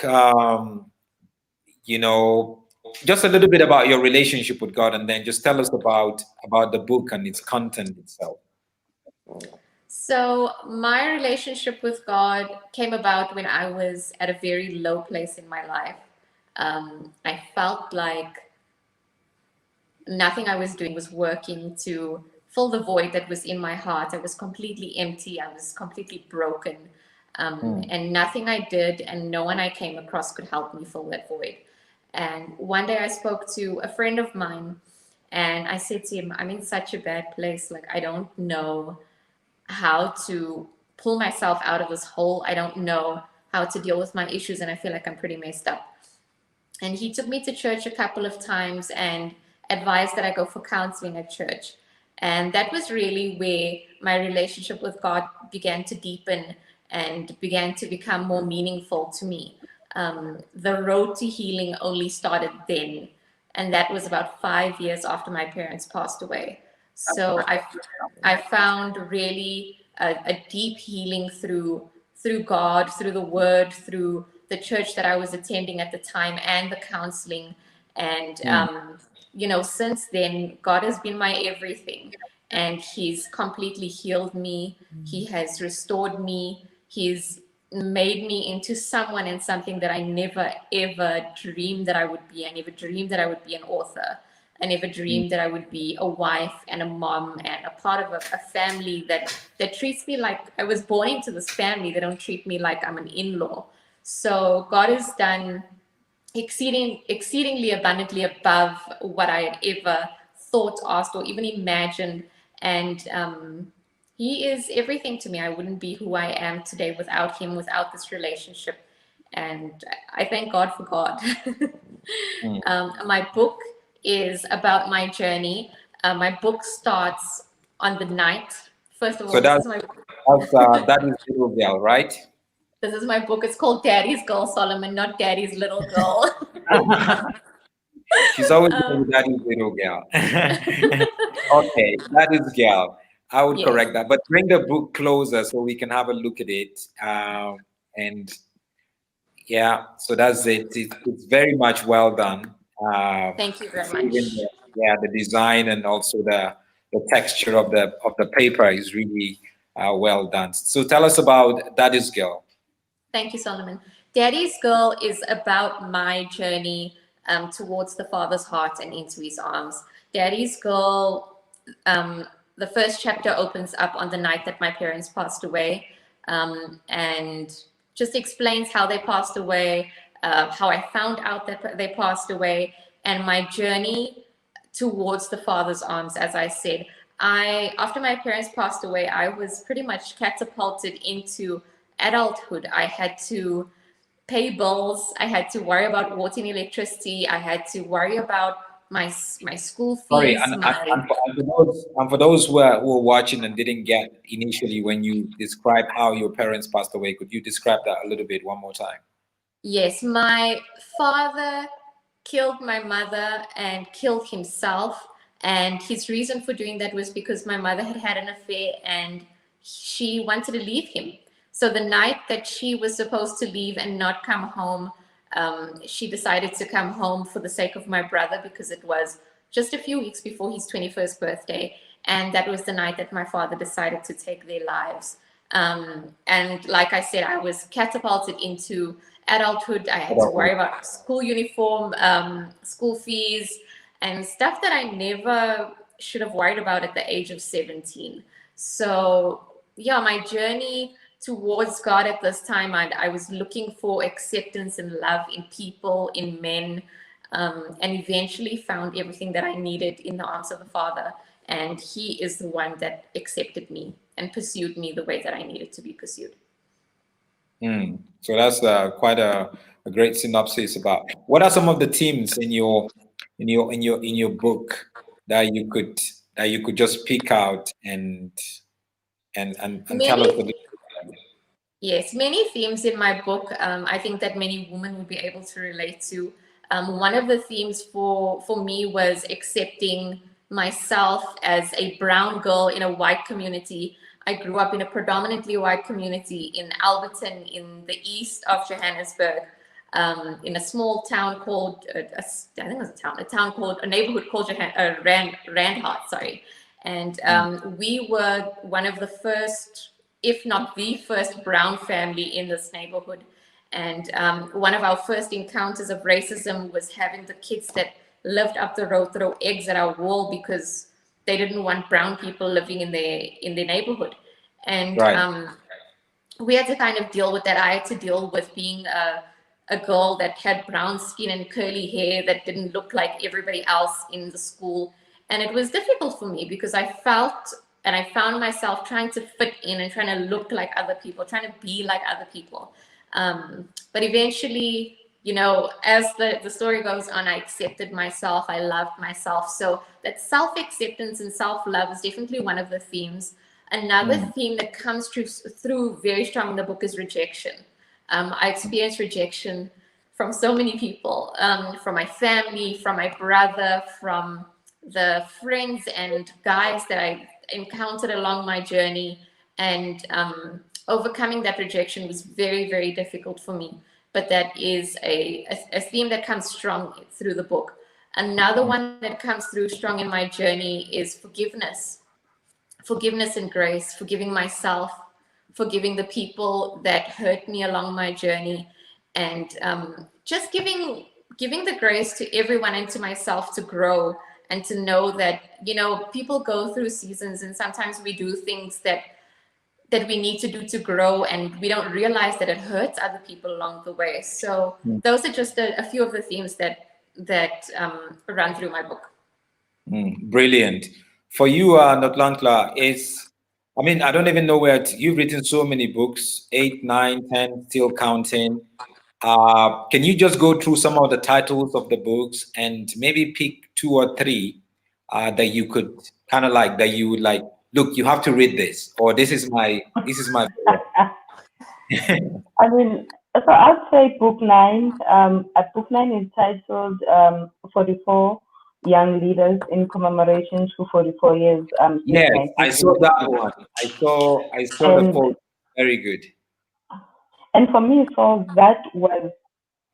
Speaker 1: Just a little bit about your relationship with God, and then just tell us about the book and its content itself.
Speaker 2: So my relationship with God came about when I was at a very low place in my life. I felt like nothing I was doing was working to fill the void that was in my heart. I was completely empty. I was completely broken. And nothing I did and no one I came across could help me fill that void. And one day I spoke to a friend of mine and I said to him, I'm in such a bad place. Like, I don't know how to pull myself out of this hole. I don't know how to deal with my issues. And I feel like I'm pretty messed up. And he took me to church a couple of times and advised that I go for counseling at church. And that was really where my relationship with God began to deepen and began to become more meaningful to me. The road to healing only started then. And that was about 5 years after my parents passed away. So I found really a deep healing through God, through the word, through the church that I was attending at the time and the counseling. And, since then, God has been my everything. And he's completely healed me. He has restored me. He's made me into someone and something that I never, ever dreamed that I would be. I never dreamed that I would be an author. I never dreamed that I would be a wife and a mom and a part of a family that treats me like I was born into this family. They don't treat me like I'm an in-law. So God has done exceedingly abundantly above what I had ever thought, asked, or even imagined. And he is everything to me. I wouldn't be who I am today without him, without this relationship. And I thank God for God. My book is about my journey. My book starts on the night. First of all,
Speaker 1: So
Speaker 2: this is my book.
Speaker 1: That is Little Girl, right?
Speaker 2: This is my book. It's called Daddy's Girl, Solomon, not Daddy's Little Girl.
Speaker 1: She's always Daddy's Little Girl. Okay, Daddy's Girl. I would correct that. But bring the book closer so we can have a look at it. And yeah, so that's it. It's very much well done.
Speaker 2: Thank you very much.
Speaker 1: The design and also the texture of the paper is really well done. So tell us about Daddy's Girl.
Speaker 2: Thank you, Solomon. Daddy's Girl is about my journey towards the Father's heart and into his arms. Daddy's Girl, the first chapter opens up on the night that my parents passed away, and just explains how they passed away, how I found out that they passed away, and my journey towards the Father's arms. As I said, After my parents passed away, I was pretty much catapulted into adulthood. I had to pay bills. I had to worry about water and electricity. I had to worry about my school
Speaker 1: Sorry,
Speaker 2: fees.
Speaker 1: and for those who are watching and didn't get initially when you described how your parents passed away, could you describe that a little bit one more time?
Speaker 2: Yes, my father killed my mother and killed himself. And his reason for doing that was because my mother had had an affair and she wanted to leave him. So the night that she was supposed to leave and not come home, she decided to come home for the sake of my brother, because it was just a few weeks before his 21st birthday. And that was the night that my father decided to take their lives. And like I said, I was catapulted into adulthood. I had to worry about school uniform, school fees, and stuff that I never should have worried about at the age of 17. So yeah, my journey towards God at this time, I was looking for acceptance and love in people, in men, and eventually found everything that I needed in the arms of the Father. And He is the one that accepted me and pursued me the way that I needed to be pursued.
Speaker 1: So that's quite a great synopsis about what are some of the themes in your book that you could just pick out and tell us a little.
Speaker 2: Yes, many themes in my book. I think that many women would be able to relate to. One of the themes for me was accepting myself as a brown girl in a white community. I grew up in a predominantly white community in Alberton, in the east of Johannesburg, in a small town called, I think it was a neighborhood called Randhart, sorry. And we were one of the first, if not the first, brown family in this neighborhood. And one of our first encounters of racism was having the kids that lived up the road throw eggs at our wall because they didn't want brown people living in their neighborhood. And
Speaker 1: Right.
Speaker 2: we had to kind of deal with that. I had to deal with being a girl that had brown skin and curly hair that didn't look like everybody else in the school. And it was difficult for me because I felt and I found myself trying to fit in and trying to look like other people, trying to be like other people. But eventually, you know, as the story goes on, I accepted myself, I loved myself. So that self-acceptance and self-love is definitely one of the themes. Another theme that comes through very strong in the book is rejection. I experienced rejection from so many people, from my family, from my brother, from the friends and guys that I encountered along my journey. And overcoming that rejection was very, very difficult for me. But that is a theme that comes strong through the book. Another one that comes through strong in my journey is forgiveness. Forgiveness and grace, forgiving myself, forgiving the people that hurt me along my journey, and just giving the grace to everyone and to myself to grow and to know that, you know, people go through seasons and sometimes we do things that we need to do to grow and we don't realize that it hurts other people along the way. So those are just a few of the themes that run through my book.
Speaker 1: Brilliant. For you, Notlantla, I mean, I don't even know you've written so many books, 8, 9, 10, still counting. Can you just go through some of the titles of the books and maybe pick 2 or 3 that you could kind of like, that you would like, look, you have to read this, or this is my
Speaker 4: I mean, so I'd say book 9. Book 9 is titled 44 Young Leaders in Commemoration to 44 Years.
Speaker 1: Yes, I saw that one. I saw the post. Very good.
Speaker 4: And for me, so that was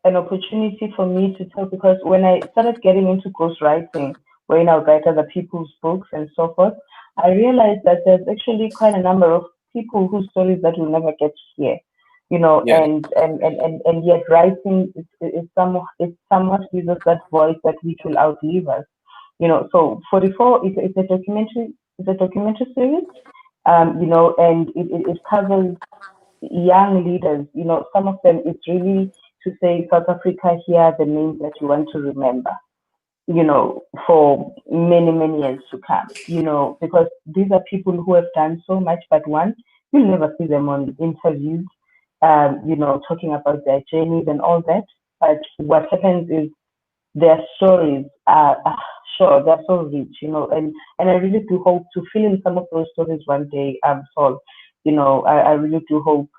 Speaker 4: an opportunity for me to tell, because when I started getting into ghostwriting, where I would write other people's books and so forth, I realized that there's actually quite a number of people whose stories that we'll never get to hear, you know,
Speaker 1: Yeah.
Speaker 4: and yet writing is somewhat gives us that voice that which will outlive us, you know. So 44 is it's a documentary series, you know, and it covers young leaders, you know. Some of them, it's really to say, South Africa, here are the names that you want to remember. for many, many years to come, because these are people who have done so much, but one, you'll never see them on interviews, talking about their journeys and all that. But what happens is their stories are sure, they're so rich, and I really do hope to fill in some of those stories one day, Saul. I really do hope,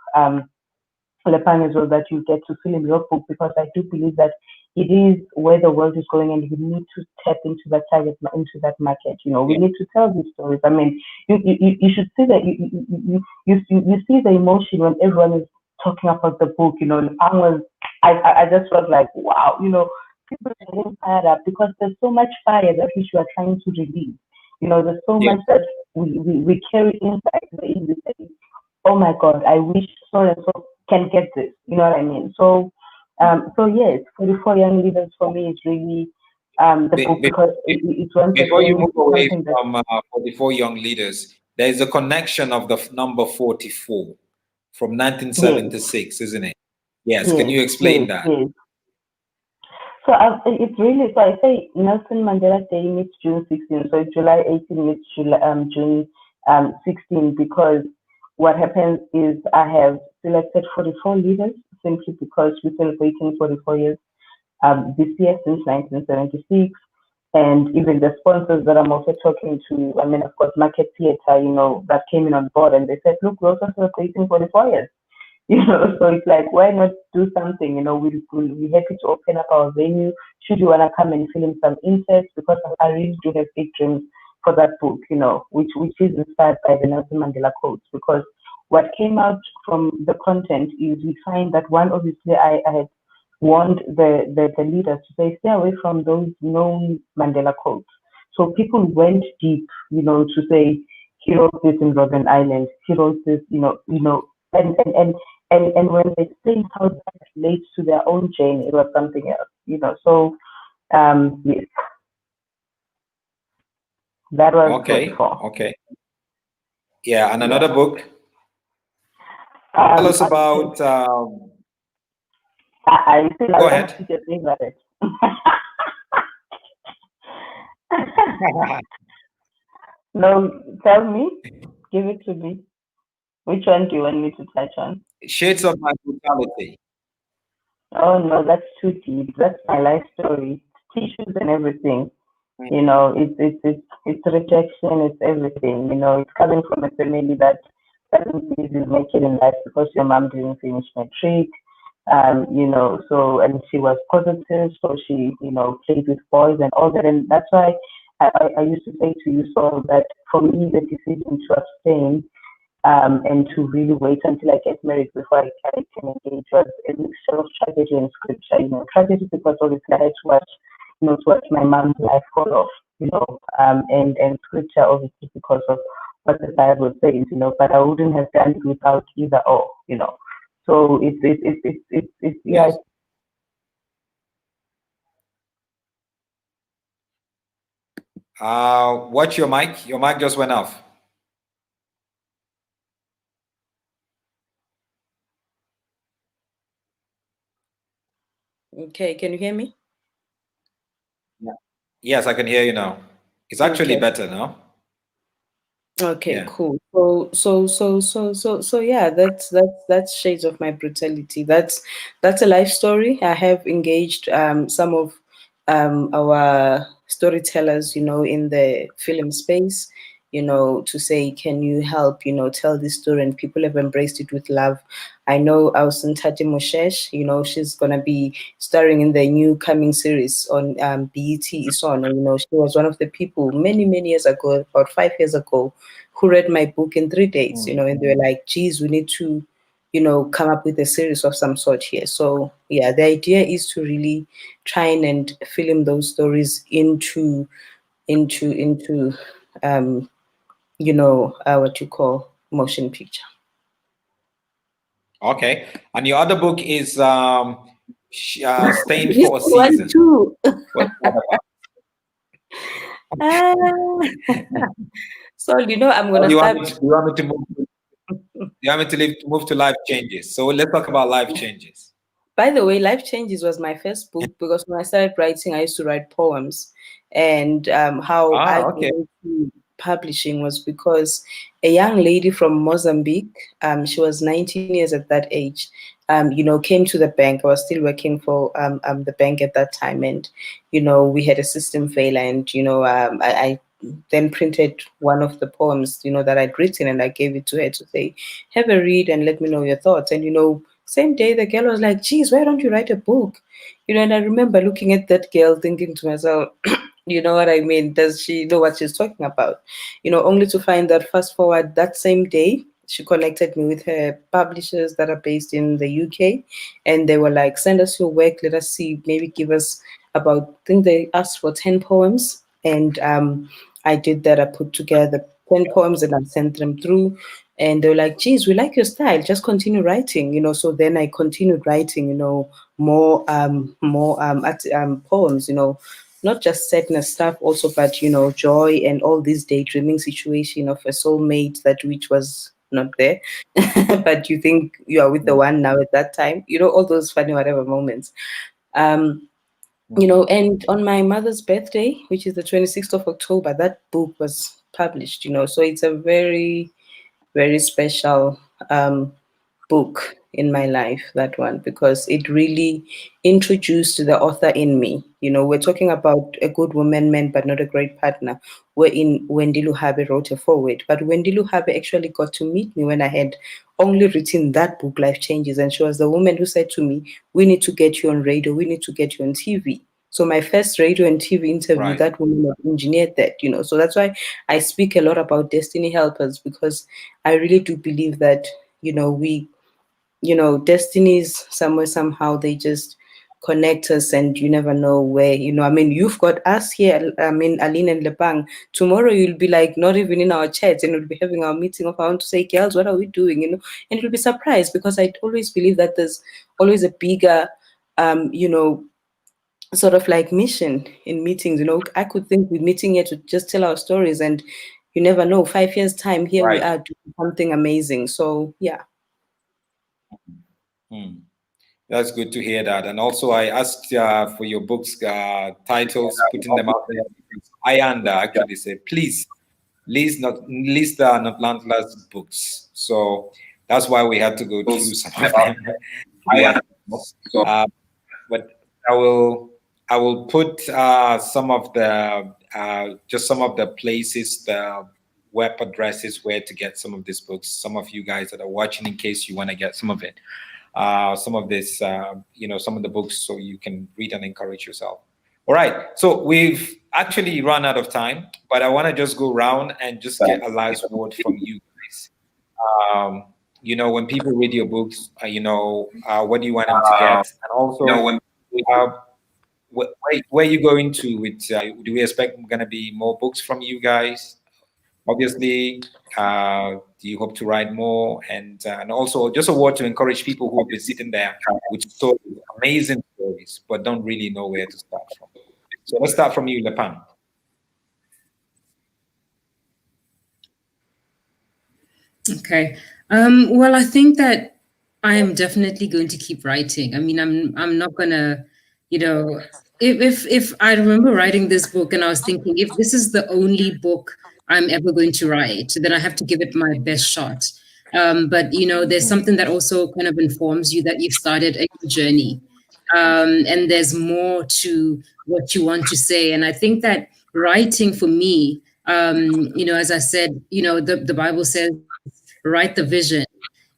Speaker 4: Lepan as well, that you get to fill in your book, because I do believe that it is where the world is going, and we need to tap into that into that market. We need to tell these stories. I mean, you should see that you see the emotion when everyone is talking about the book. I just felt like, wow, people are getting fired up because there's so much fire that which you are trying to release. There's so
Speaker 1: Yeah.
Speaker 4: much that we carry inside the oh my God, I wish so and so can get this. You know what I mean? So yes, 44 Young Leaders for me is really the book, because it's once
Speaker 1: Before you
Speaker 4: again
Speaker 1: move away
Speaker 4: something that,
Speaker 1: from 44 Young Leaders, there is a connection of the number 44 from
Speaker 4: yes,
Speaker 1: 1976, isn't it? Yes. Can
Speaker 4: yes,
Speaker 1: you explain
Speaker 4: yes,
Speaker 1: that?
Speaker 4: yes. So it's really, so I say Nelson Mandela Day meets June 16, so July 18 meets June 16, because what happens is I have selected 44 leaders, simply because we're celebrating 44 years this year, since 1976. And even the sponsors that I'm also talking to, I mean, of course, Market Theatre, that came in on board, and they said, look, we're also celebrating 44 years. So it's like, why not do something? We're happy to open up our venue. Should you want to come and fill in some interest? Because I really do have big dreams for that book, which is inspired by the Nelson Mandela quotes. Because what came out from the content is, we find that one, obviously, I had warned the leaders to say, stay away from those known Mandela quotes. So people went deep, to say, he wrote this in Robben Island, he wrote this, and when they say how that relates to their own journey, it was something else. So yes, that was
Speaker 1: Okay.
Speaker 4: 44.
Speaker 1: Okay. Yeah. And
Speaker 4: Yeah.
Speaker 1: another book. Tell us
Speaker 4: I
Speaker 1: about.
Speaker 4: feel I
Speaker 1: Go
Speaker 4: want
Speaker 1: ahead.
Speaker 4: to get about it. No, tell me, give it to me. Which one do you want me to touch on?
Speaker 1: Shades of My Brutality.
Speaker 4: Oh no, that's too deep. That's my life story. Tissues and everything. It's rejection, it's everything. It's coming from a family that doesn't believe you make it in life because your mom didn't finish matric. So, and she was positive, so she, played with boys and all that. And that's why I used to say to you, so that for me, the decision to abstain, and to really wait until I get married before I can engage was a mixture of tragedy and scripture. Tragedy because obviously I had to watch my mom's life fall off, and scripture obviously because of what the Bible says, but I wouldn't have done it without either or. So it's yeah.
Speaker 1: Yes. Watch your mic. Your mic just went off.
Speaker 6: Okay, can you hear me?
Speaker 1: Yeah. Yes, I can hear you now. It's actually
Speaker 6: Okay.
Speaker 1: better now.
Speaker 6: Okay,
Speaker 1: Yeah.
Speaker 6: cool. So yeah, that's Shades of My Brutality. That's a life story. I have engaged some of our storytellers, in the film space, to say, can you help, tell this story? And people have embraced it with love. I know our Tati Moshesh, she's gonna be starring in the new coming series on BET Ison. And she was one of the people many, many years ago, about 5 years ago, who read my book in 3 days, and they were like, geez, we need to, come up with a series of some sort here. So yeah, the idea is to really try and film those stories into what you call motion picture.
Speaker 1: Okay. And your other book is Staying
Speaker 6: This
Speaker 1: for a
Speaker 6: one
Speaker 1: Season.
Speaker 6: too.
Speaker 1: What's that about?
Speaker 6: So I'm
Speaker 1: Or
Speaker 6: gonna start.
Speaker 1: do you want me to move? Do you want me to move to life changes? So let's talk about life changes.
Speaker 6: By the way, Life Changes was my first book because when I started writing, I used to write poems. And how I
Speaker 1: Ah,
Speaker 6: got
Speaker 1: okay.
Speaker 6: into publishing was because a young lady from Mozambique, she was 19 years at that age, came to the bank. I was still working for the bank at that time. And, we had a system failure. And, I then printed one of the poems, that I'd written, and I gave it to her to say, have a read and let me know your thoughts. And, same day, the girl was like, geez, why don't you write a book? And I remember looking at that girl thinking to myself, you know what I mean? Does she know what she's talking about? Only to find that fast forward that same day, she connected me with her publishers that are based in the UK. And they were like, send us your work. Let us see, maybe give us about, I think they asked for 10 poems. And I did that. I put together 10 poems and I sent them through. And they were like, geez, we like your style. Just continue writing, So then I continued writing, more poems, not just sadness stuff also, but, joy and all these daydreaming situation of a soulmate that which was not there. But you think you are with the one now at that time, all those funny whatever moments. Um, and on my mother's birthday, which is the 26th of October, that book was published, so it's a very, very special book in my life, that one, because it really introduced the author in me. We're talking about a good woman, man, but not a great partner, wherein Wendy Luhabe wrote a foreword. But Wendy Luhabe actually got to meet me when I had only written that book, Life Changes. And she was the woman who said to me, we need to get you on radio, we need to get you on TV. So my first radio and TV interview,
Speaker 1: Right.
Speaker 6: that woman engineered that, So that's why I speak a lot about destiny helpers, because I really do believe that, we destinies somewhere, somehow they just connect us, and you never know where, I mean, you've got us here, I mean, Aline and Lepang. Tomorrow you'll be like not even in our chats, and we'll be having our meeting of, I want to say, girls, what are we doing? And you'll be surprised, because I always believe that there's always a bigger, sort of like mission in meetings. I could think we're meeting here to just tell our stories, and you never know, 5 years time, here we
Speaker 1: Right.
Speaker 6: are doing something amazing. So yeah.
Speaker 1: Hmm. That's good to hear that. And also, I asked for your books titles, putting them out there, because Ayanda actually said, please list Notlandla's books. So that's why we had to go through some of them. uh, but I will put some of the just some of the places, the web addresses where to get some of these books. Some of you guys that are watching, in case you want to get some of it, some of this, some of the books, so you can read and encourage yourself. All right, so we've actually run out of time, but I want to just go around and just get a last word from you guys. When people read your books, what do you want them to get? And also, where are you going to with, do we expect going to be more books from you guys? Obviously, do you hope to write more? And also, just a word to encourage people who have been sitting there with stories, amazing stories, but don't really know where to start from. So let's start from you, Lepan.
Speaker 3: Okay. Well, I think that I am definitely going to keep writing. I mean, I'm not gonna, if I remember writing this book and I was thinking, if this is the only book I'm ever going to write, then I have to give it my best shot. But there's something that also kind of informs you that you've started a new journey, and there's more to what you want to say. And I think that writing for me, as I said, the Bible says, write the vision.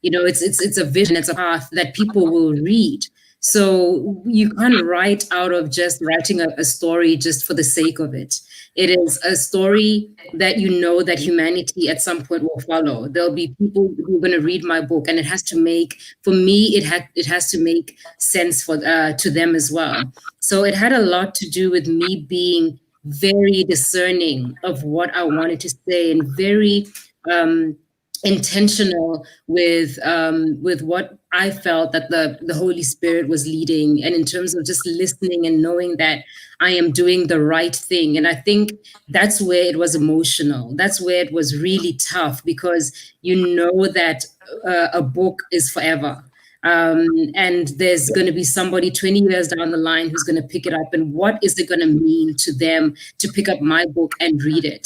Speaker 3: It's a vision, it's a path that people will read. So you can't write out of just writing a story just for the sake of it. It is a story that that humanity at some point will follow. There'll be people who are going to read my book, and it has to make, for me, it has to make sense for to them as well. So it had a lot to do with me being very discerning of what I wanted to say, and very intentional with what I felt that the Holy Spirit was leading, and in terms of just listening and knowing that I am doing the right thing. And I think that's where it was emotional. That's where it was really tough, because that a book is forever. And there's going to be somebody 20 years down the line who's going to pick it up. And what is it going to mean to them to pick up my book and read it?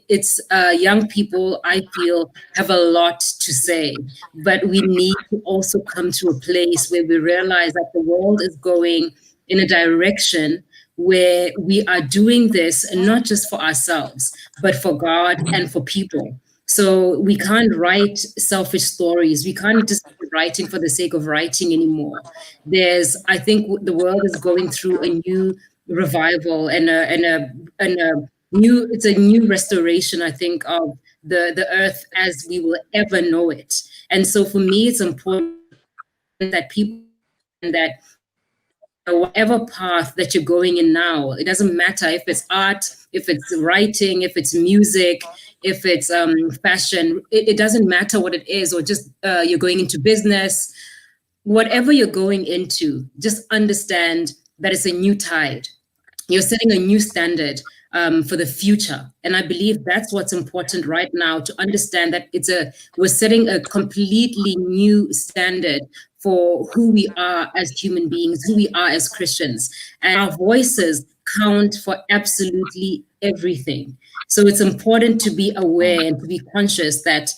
Speaker 3: It's young people, I feel, have a lot to say, but we need to also come to a place where we realize that the world is going in a direction where we are doing this not just for ourselves, but for God and for people. So we can't write selfish stories. We can't just be writing for the sake of writing anymore. I think the world is going through a new revival and it's a new restoration, I think, of the earth as we will ever know it. And so for me, it's important that people, that whatever path that you're going in now, it doesn't matter if it's art, if it's writing, if it's music, if it's fashion, it doesn't matter what it is, or just you're going into business, whatever you're going into, just understand that it's a new tide. You're setting a new standard for the future. And I believe that's what's important right now, to understand that we're setting a completely new standard for who we are as human beings, who we are as Christians. And our voices count for absolutely everything. So it's important to be aware and to be conscious that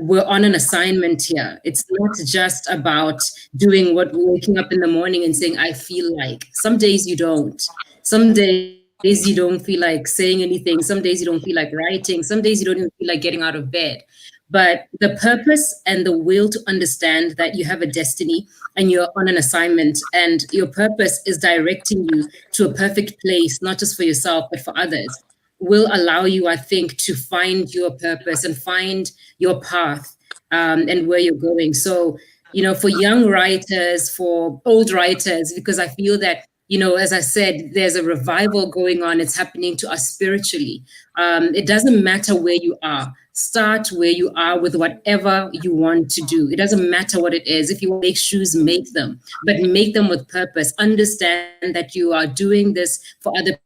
Speaker 3: we're on an assignment here. It's not just about doing what we're waking up in the morning and saying, I feel like. Some days you don't. Some days you don't feel like saying anything. Some days you don't feel like writing. Some days you don't even feel like getting out of bed. But the purpose and the will to understand that you have a destiny and you're on an assignment, and your purpose is directing you to a perfect place, not just for yourself, but for others, will allow you, I think, to find your purpose and find your path and where you're going. So, for young writers, for old writers, because I feel that, as I said, there's a revival going on. It's happening to us spiritually. It doesn't matter where you are. Start where you are with whatever you want to do. It doesn't matter what it is. If you make shoes, make them, but make them with purpose. Understand that you are doing this for other people.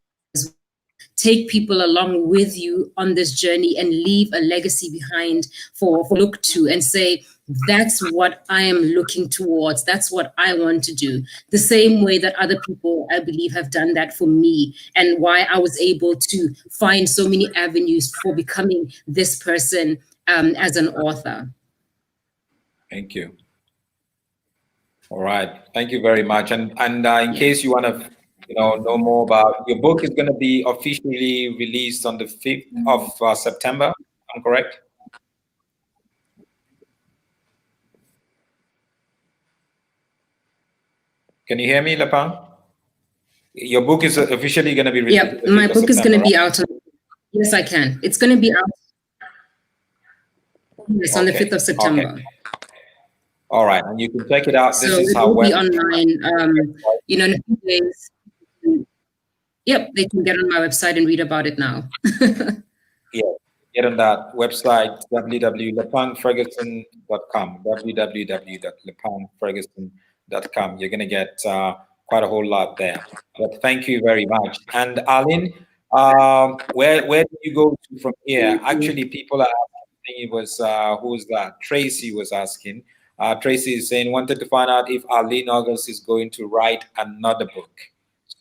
Speaker 3: Take people along with you on this journey and leave a legacy behind for look to, and say, that's what I am looking towards. That's what I want to do. The same way that other people, I believe, have done that for me, and why I was able to find so many avenues for becoming this person as an author.
Speaker 1: Thank you. All right. Thank you very much. And in case you want to know more about your book, is going to be officially released on the 5th of September. I'm correct? Can you hear me, Lepang? Your book is officially going to be released.
Speaker 3: Yeah, my book is going to be out. Yes, I can. It's going to be out. Yes, on the 5th of September.
Speaker 1: Okay. All right, and you can check it out.
Speaker 3: So this is how it will be online. In a few days. Yep, they can get on my website and read about it now.
Speaker 1: Yeah, get on that website, www.lepangferguson.com, www.lepangferguson.com. You're going to get quite a whole lot there. But thank you very much. And Aline, where do you go to from here? Actually, people are asking, it was, who's that? Tracy was asking. Tracy is saying, wanted to find out if Aline August is going to write another book.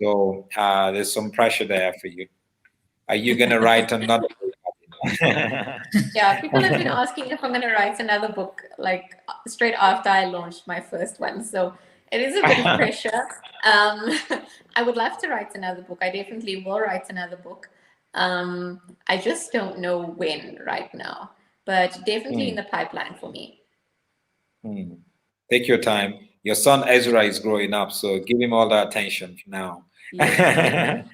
Speaker 1: So there's some pressure there for you. Are you going to write another book?
Speaker 2: Yeah, people have been asking if I'm going to write another book, like straight after I launched my first one. So it is a bit of pressure. I would love to write another book. I definitely will write another book. I just don't know when right now, but definitely in the pipeline for me.
Speaker 1: Take your time. Your son Ezra is growing up, so give him all the attention now. Yeah.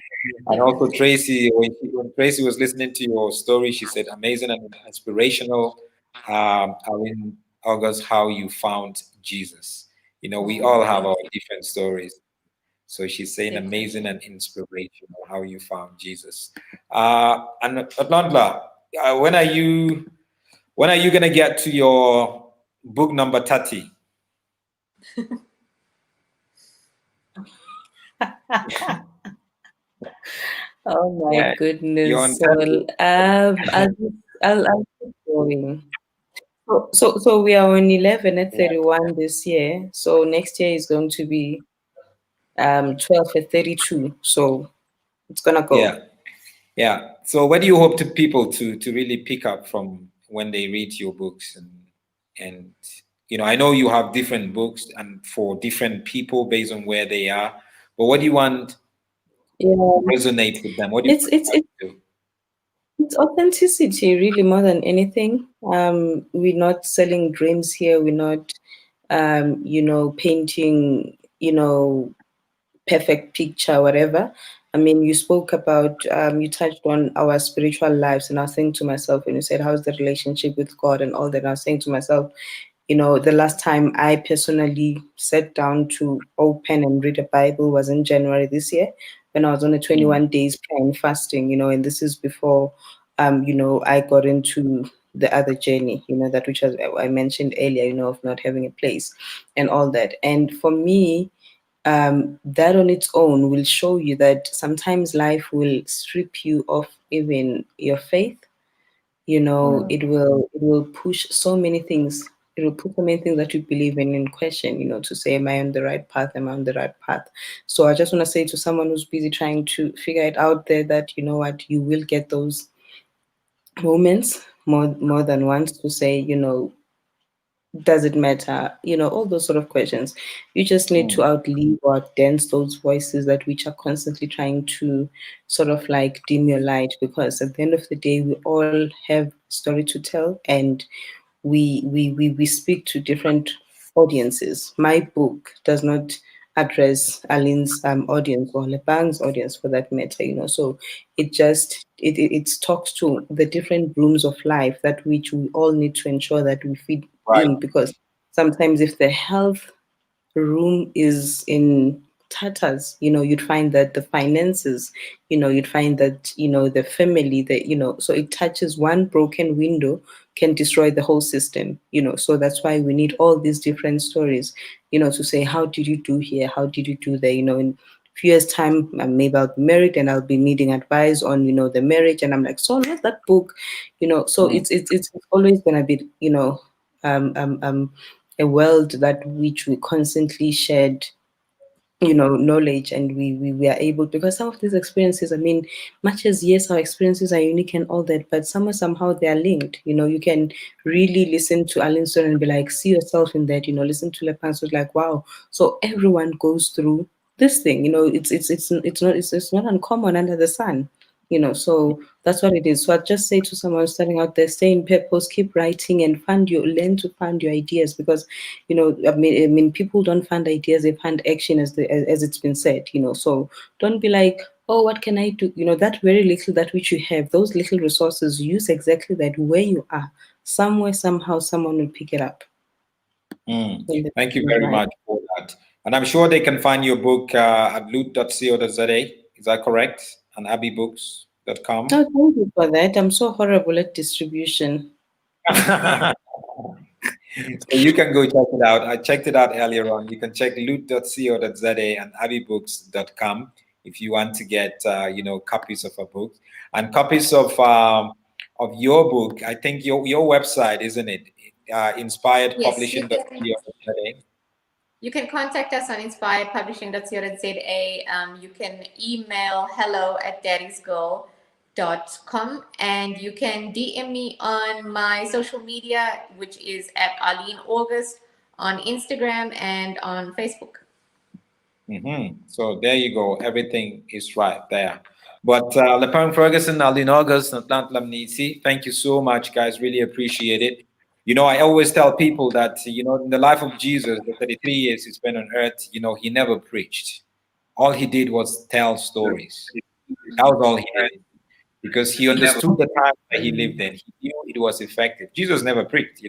Speaker 1: And also Tracy, when Tracy was listening to your story, she said, amazing and inspirational. In August, how you found Jesus. We all have our different stories. So she's saying amazing and inspirational how you found Jesus. And Atlanta, when are you gonna get to your book number 30?
Speaker 6: Oh my goodness. Well, I'll keep going. So we are on 11 at 31 this year. So next year is going to be 12 at 32. So it's gonna go.
Speaker 1: Yeah. Yeah. So what do you hope to people to really pick up from when they read your books? And I know you have different books and for different people based on where they are, but what do you want
Speaker 6: Yeah,
Speaker 1: to resonate with them? What do you
Speaker 6: it's
Speaker 1: want
Speaker 6: it's
Speaker 1: them
Speaker 6: it's
Speaker 1: to do?
Speaker 6: it's authenticity really more than anything. We're not selling dreams here. We're not painting, perfect picture, whatever. I mean, you spoke about, you touched on our spiritual lives, and I was saying to myself, when you said, how's the relationship with God and all that, I was saying to myself, the last time I personally sat down to open and read a Bible was in January this year when I was on a 21 days prayer and fasting, and this is before, I got into the other journey, that which I mentioned earlier, of not having a place and all that. And for me, that on its own will show you that sometimes life will strip you of even your faith. It will push so many things. It will put so many things that you believe in question, to say, am I on the right path? Am I on the right path? So I just want to say to someone who's busy trying to figure it out there that, you know what, you will get those moments more than once to say, does it matter? All those sort of questions. You just need to outlive or outdance those voices that which are constantly trying to sort of like dim your light, because at the end of the day, we all have story to tell, and we speak to different audiences. My book does not address Aline's audience or Lebang's audience for that matter, so it talks to the different rooms of life that which we all need to ensure that we fit
Speaker 1: Right.
Speaker 6: in, because sometimes if the health room is in tatters, you'd find that the finances, you'd find that, the family, that, so it touches one broken window can destroy the whole system, so that's why we need all these different stories, to say, how did you do here? How did you do there? In a few years time, maybe I'll be married and I'll be needing advice on, the marriage. And I'm like, so what's that book? So it's always gonna be, um, um, um, a world that which we constantly shared, knowledge, and we are able, because some of these experiences, I mean, much as yes, our experiences are unique and all that, but somehow they are linked. You can really listen to Alan's story and be like, see yourself in that. Listen to Lepans was like, wow, so everyone goes through this thing. It's not uncommon under the sun. So that's what it is. So I'd just say to someone starting out there, stay in purpose, keep writing, and learn to fund your ideas, because, I mean, people don't fund ideas, they fund action, as it's been said, so don't be like, oh, what can I do? That very little that which you have, those little resources, use exactly that where you are. Somewhere, somehow, someone will pick it up.
Speaker 1: Thank you very much for that. And I'm sure they can find your book at loot.co.za. Is that correct? And abbybooks.com.
Speaker 6: Oh, thank you for that. I'm so horrible at distribution.
Speaker 1: So you can go check it out. I checked it out earlier on. You can check loot.co.za and abbybooks.com if you want to get copies of a book and copies of your book. I think your website, isn't it? Inspired
Speaker 2: Yes,
Speaker 1: publishing.co.za.
Speaker 2: you can contact us on inspiredpublishing.co.za. You can email hello@daddysgirl.com, and you can DM me on my social media, which is at Arlene August on Instagram and on Facebook.
Speaker 1: So there you go. Everything is right there. But Lepang Ferguson, Arlene August, Natlant Lamnisi, thank you so much, guys. Really appreciate it. I always tell people that, in the life of Jesus, the 33 years he spent on earth, he never preached. All he did was tell stories. That was all he did, because he understood the time that he lived in. He knew it was effective. Jesus never preached.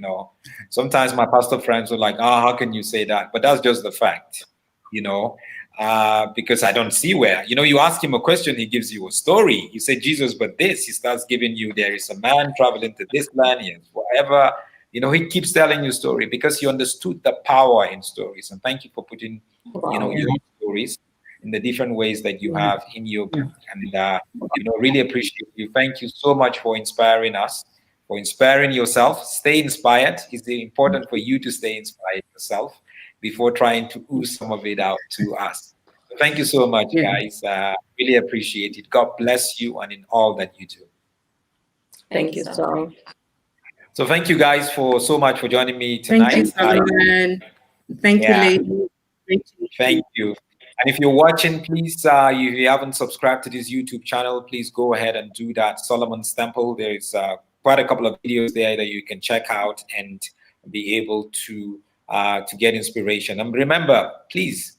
Speaker 1: Sometimes my pastor friends were like, how can you say that? But that's just the fact, because I don't see where. You ask him a question, he gives you a story. You say, Jesus, but this, he starts giving you, there is a man traveling to this land, yes, whatever. He keeps telling you story because he understood the power in stories. And thank you for putting, your stories in the different ways that you have in your book. And, really appreciate you. Thank you so much for inspiring us, for inspiring yourself. Stay inspired. It's important for you to stay inspired yourself before trying to ooze some of it out to us. So thank you so much,
Speaker 3: Yeah.
Speaker 1: guys. Really appreciate it. God bless you and in all that you do.
Speaker 6: Thank you so much.
Speaker 1: So thank you guys for so much for joining me
Speaker 3: Thank you,
Speaker 1: tonight.
Speaker 3: Solomon. Thank you, ladies.
Speaker 1: Thank you. And if you're watching, please, if you haven't subscribed to this YouTube channel, please go ahead and do that. Solomon's Temple. There's quite a couple of videos there that you can check out and be able to get inspiration. And remember, please,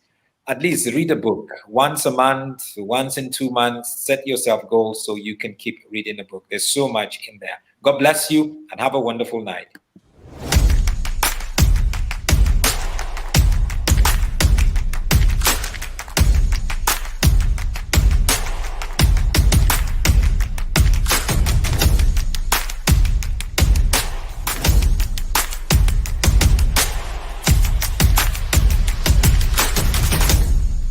Speaker 1: at least read a book once a month, once in 2 months. Set yourself goals so you can keep reading the book. There's so much in there. God bless you and have a wonderful night.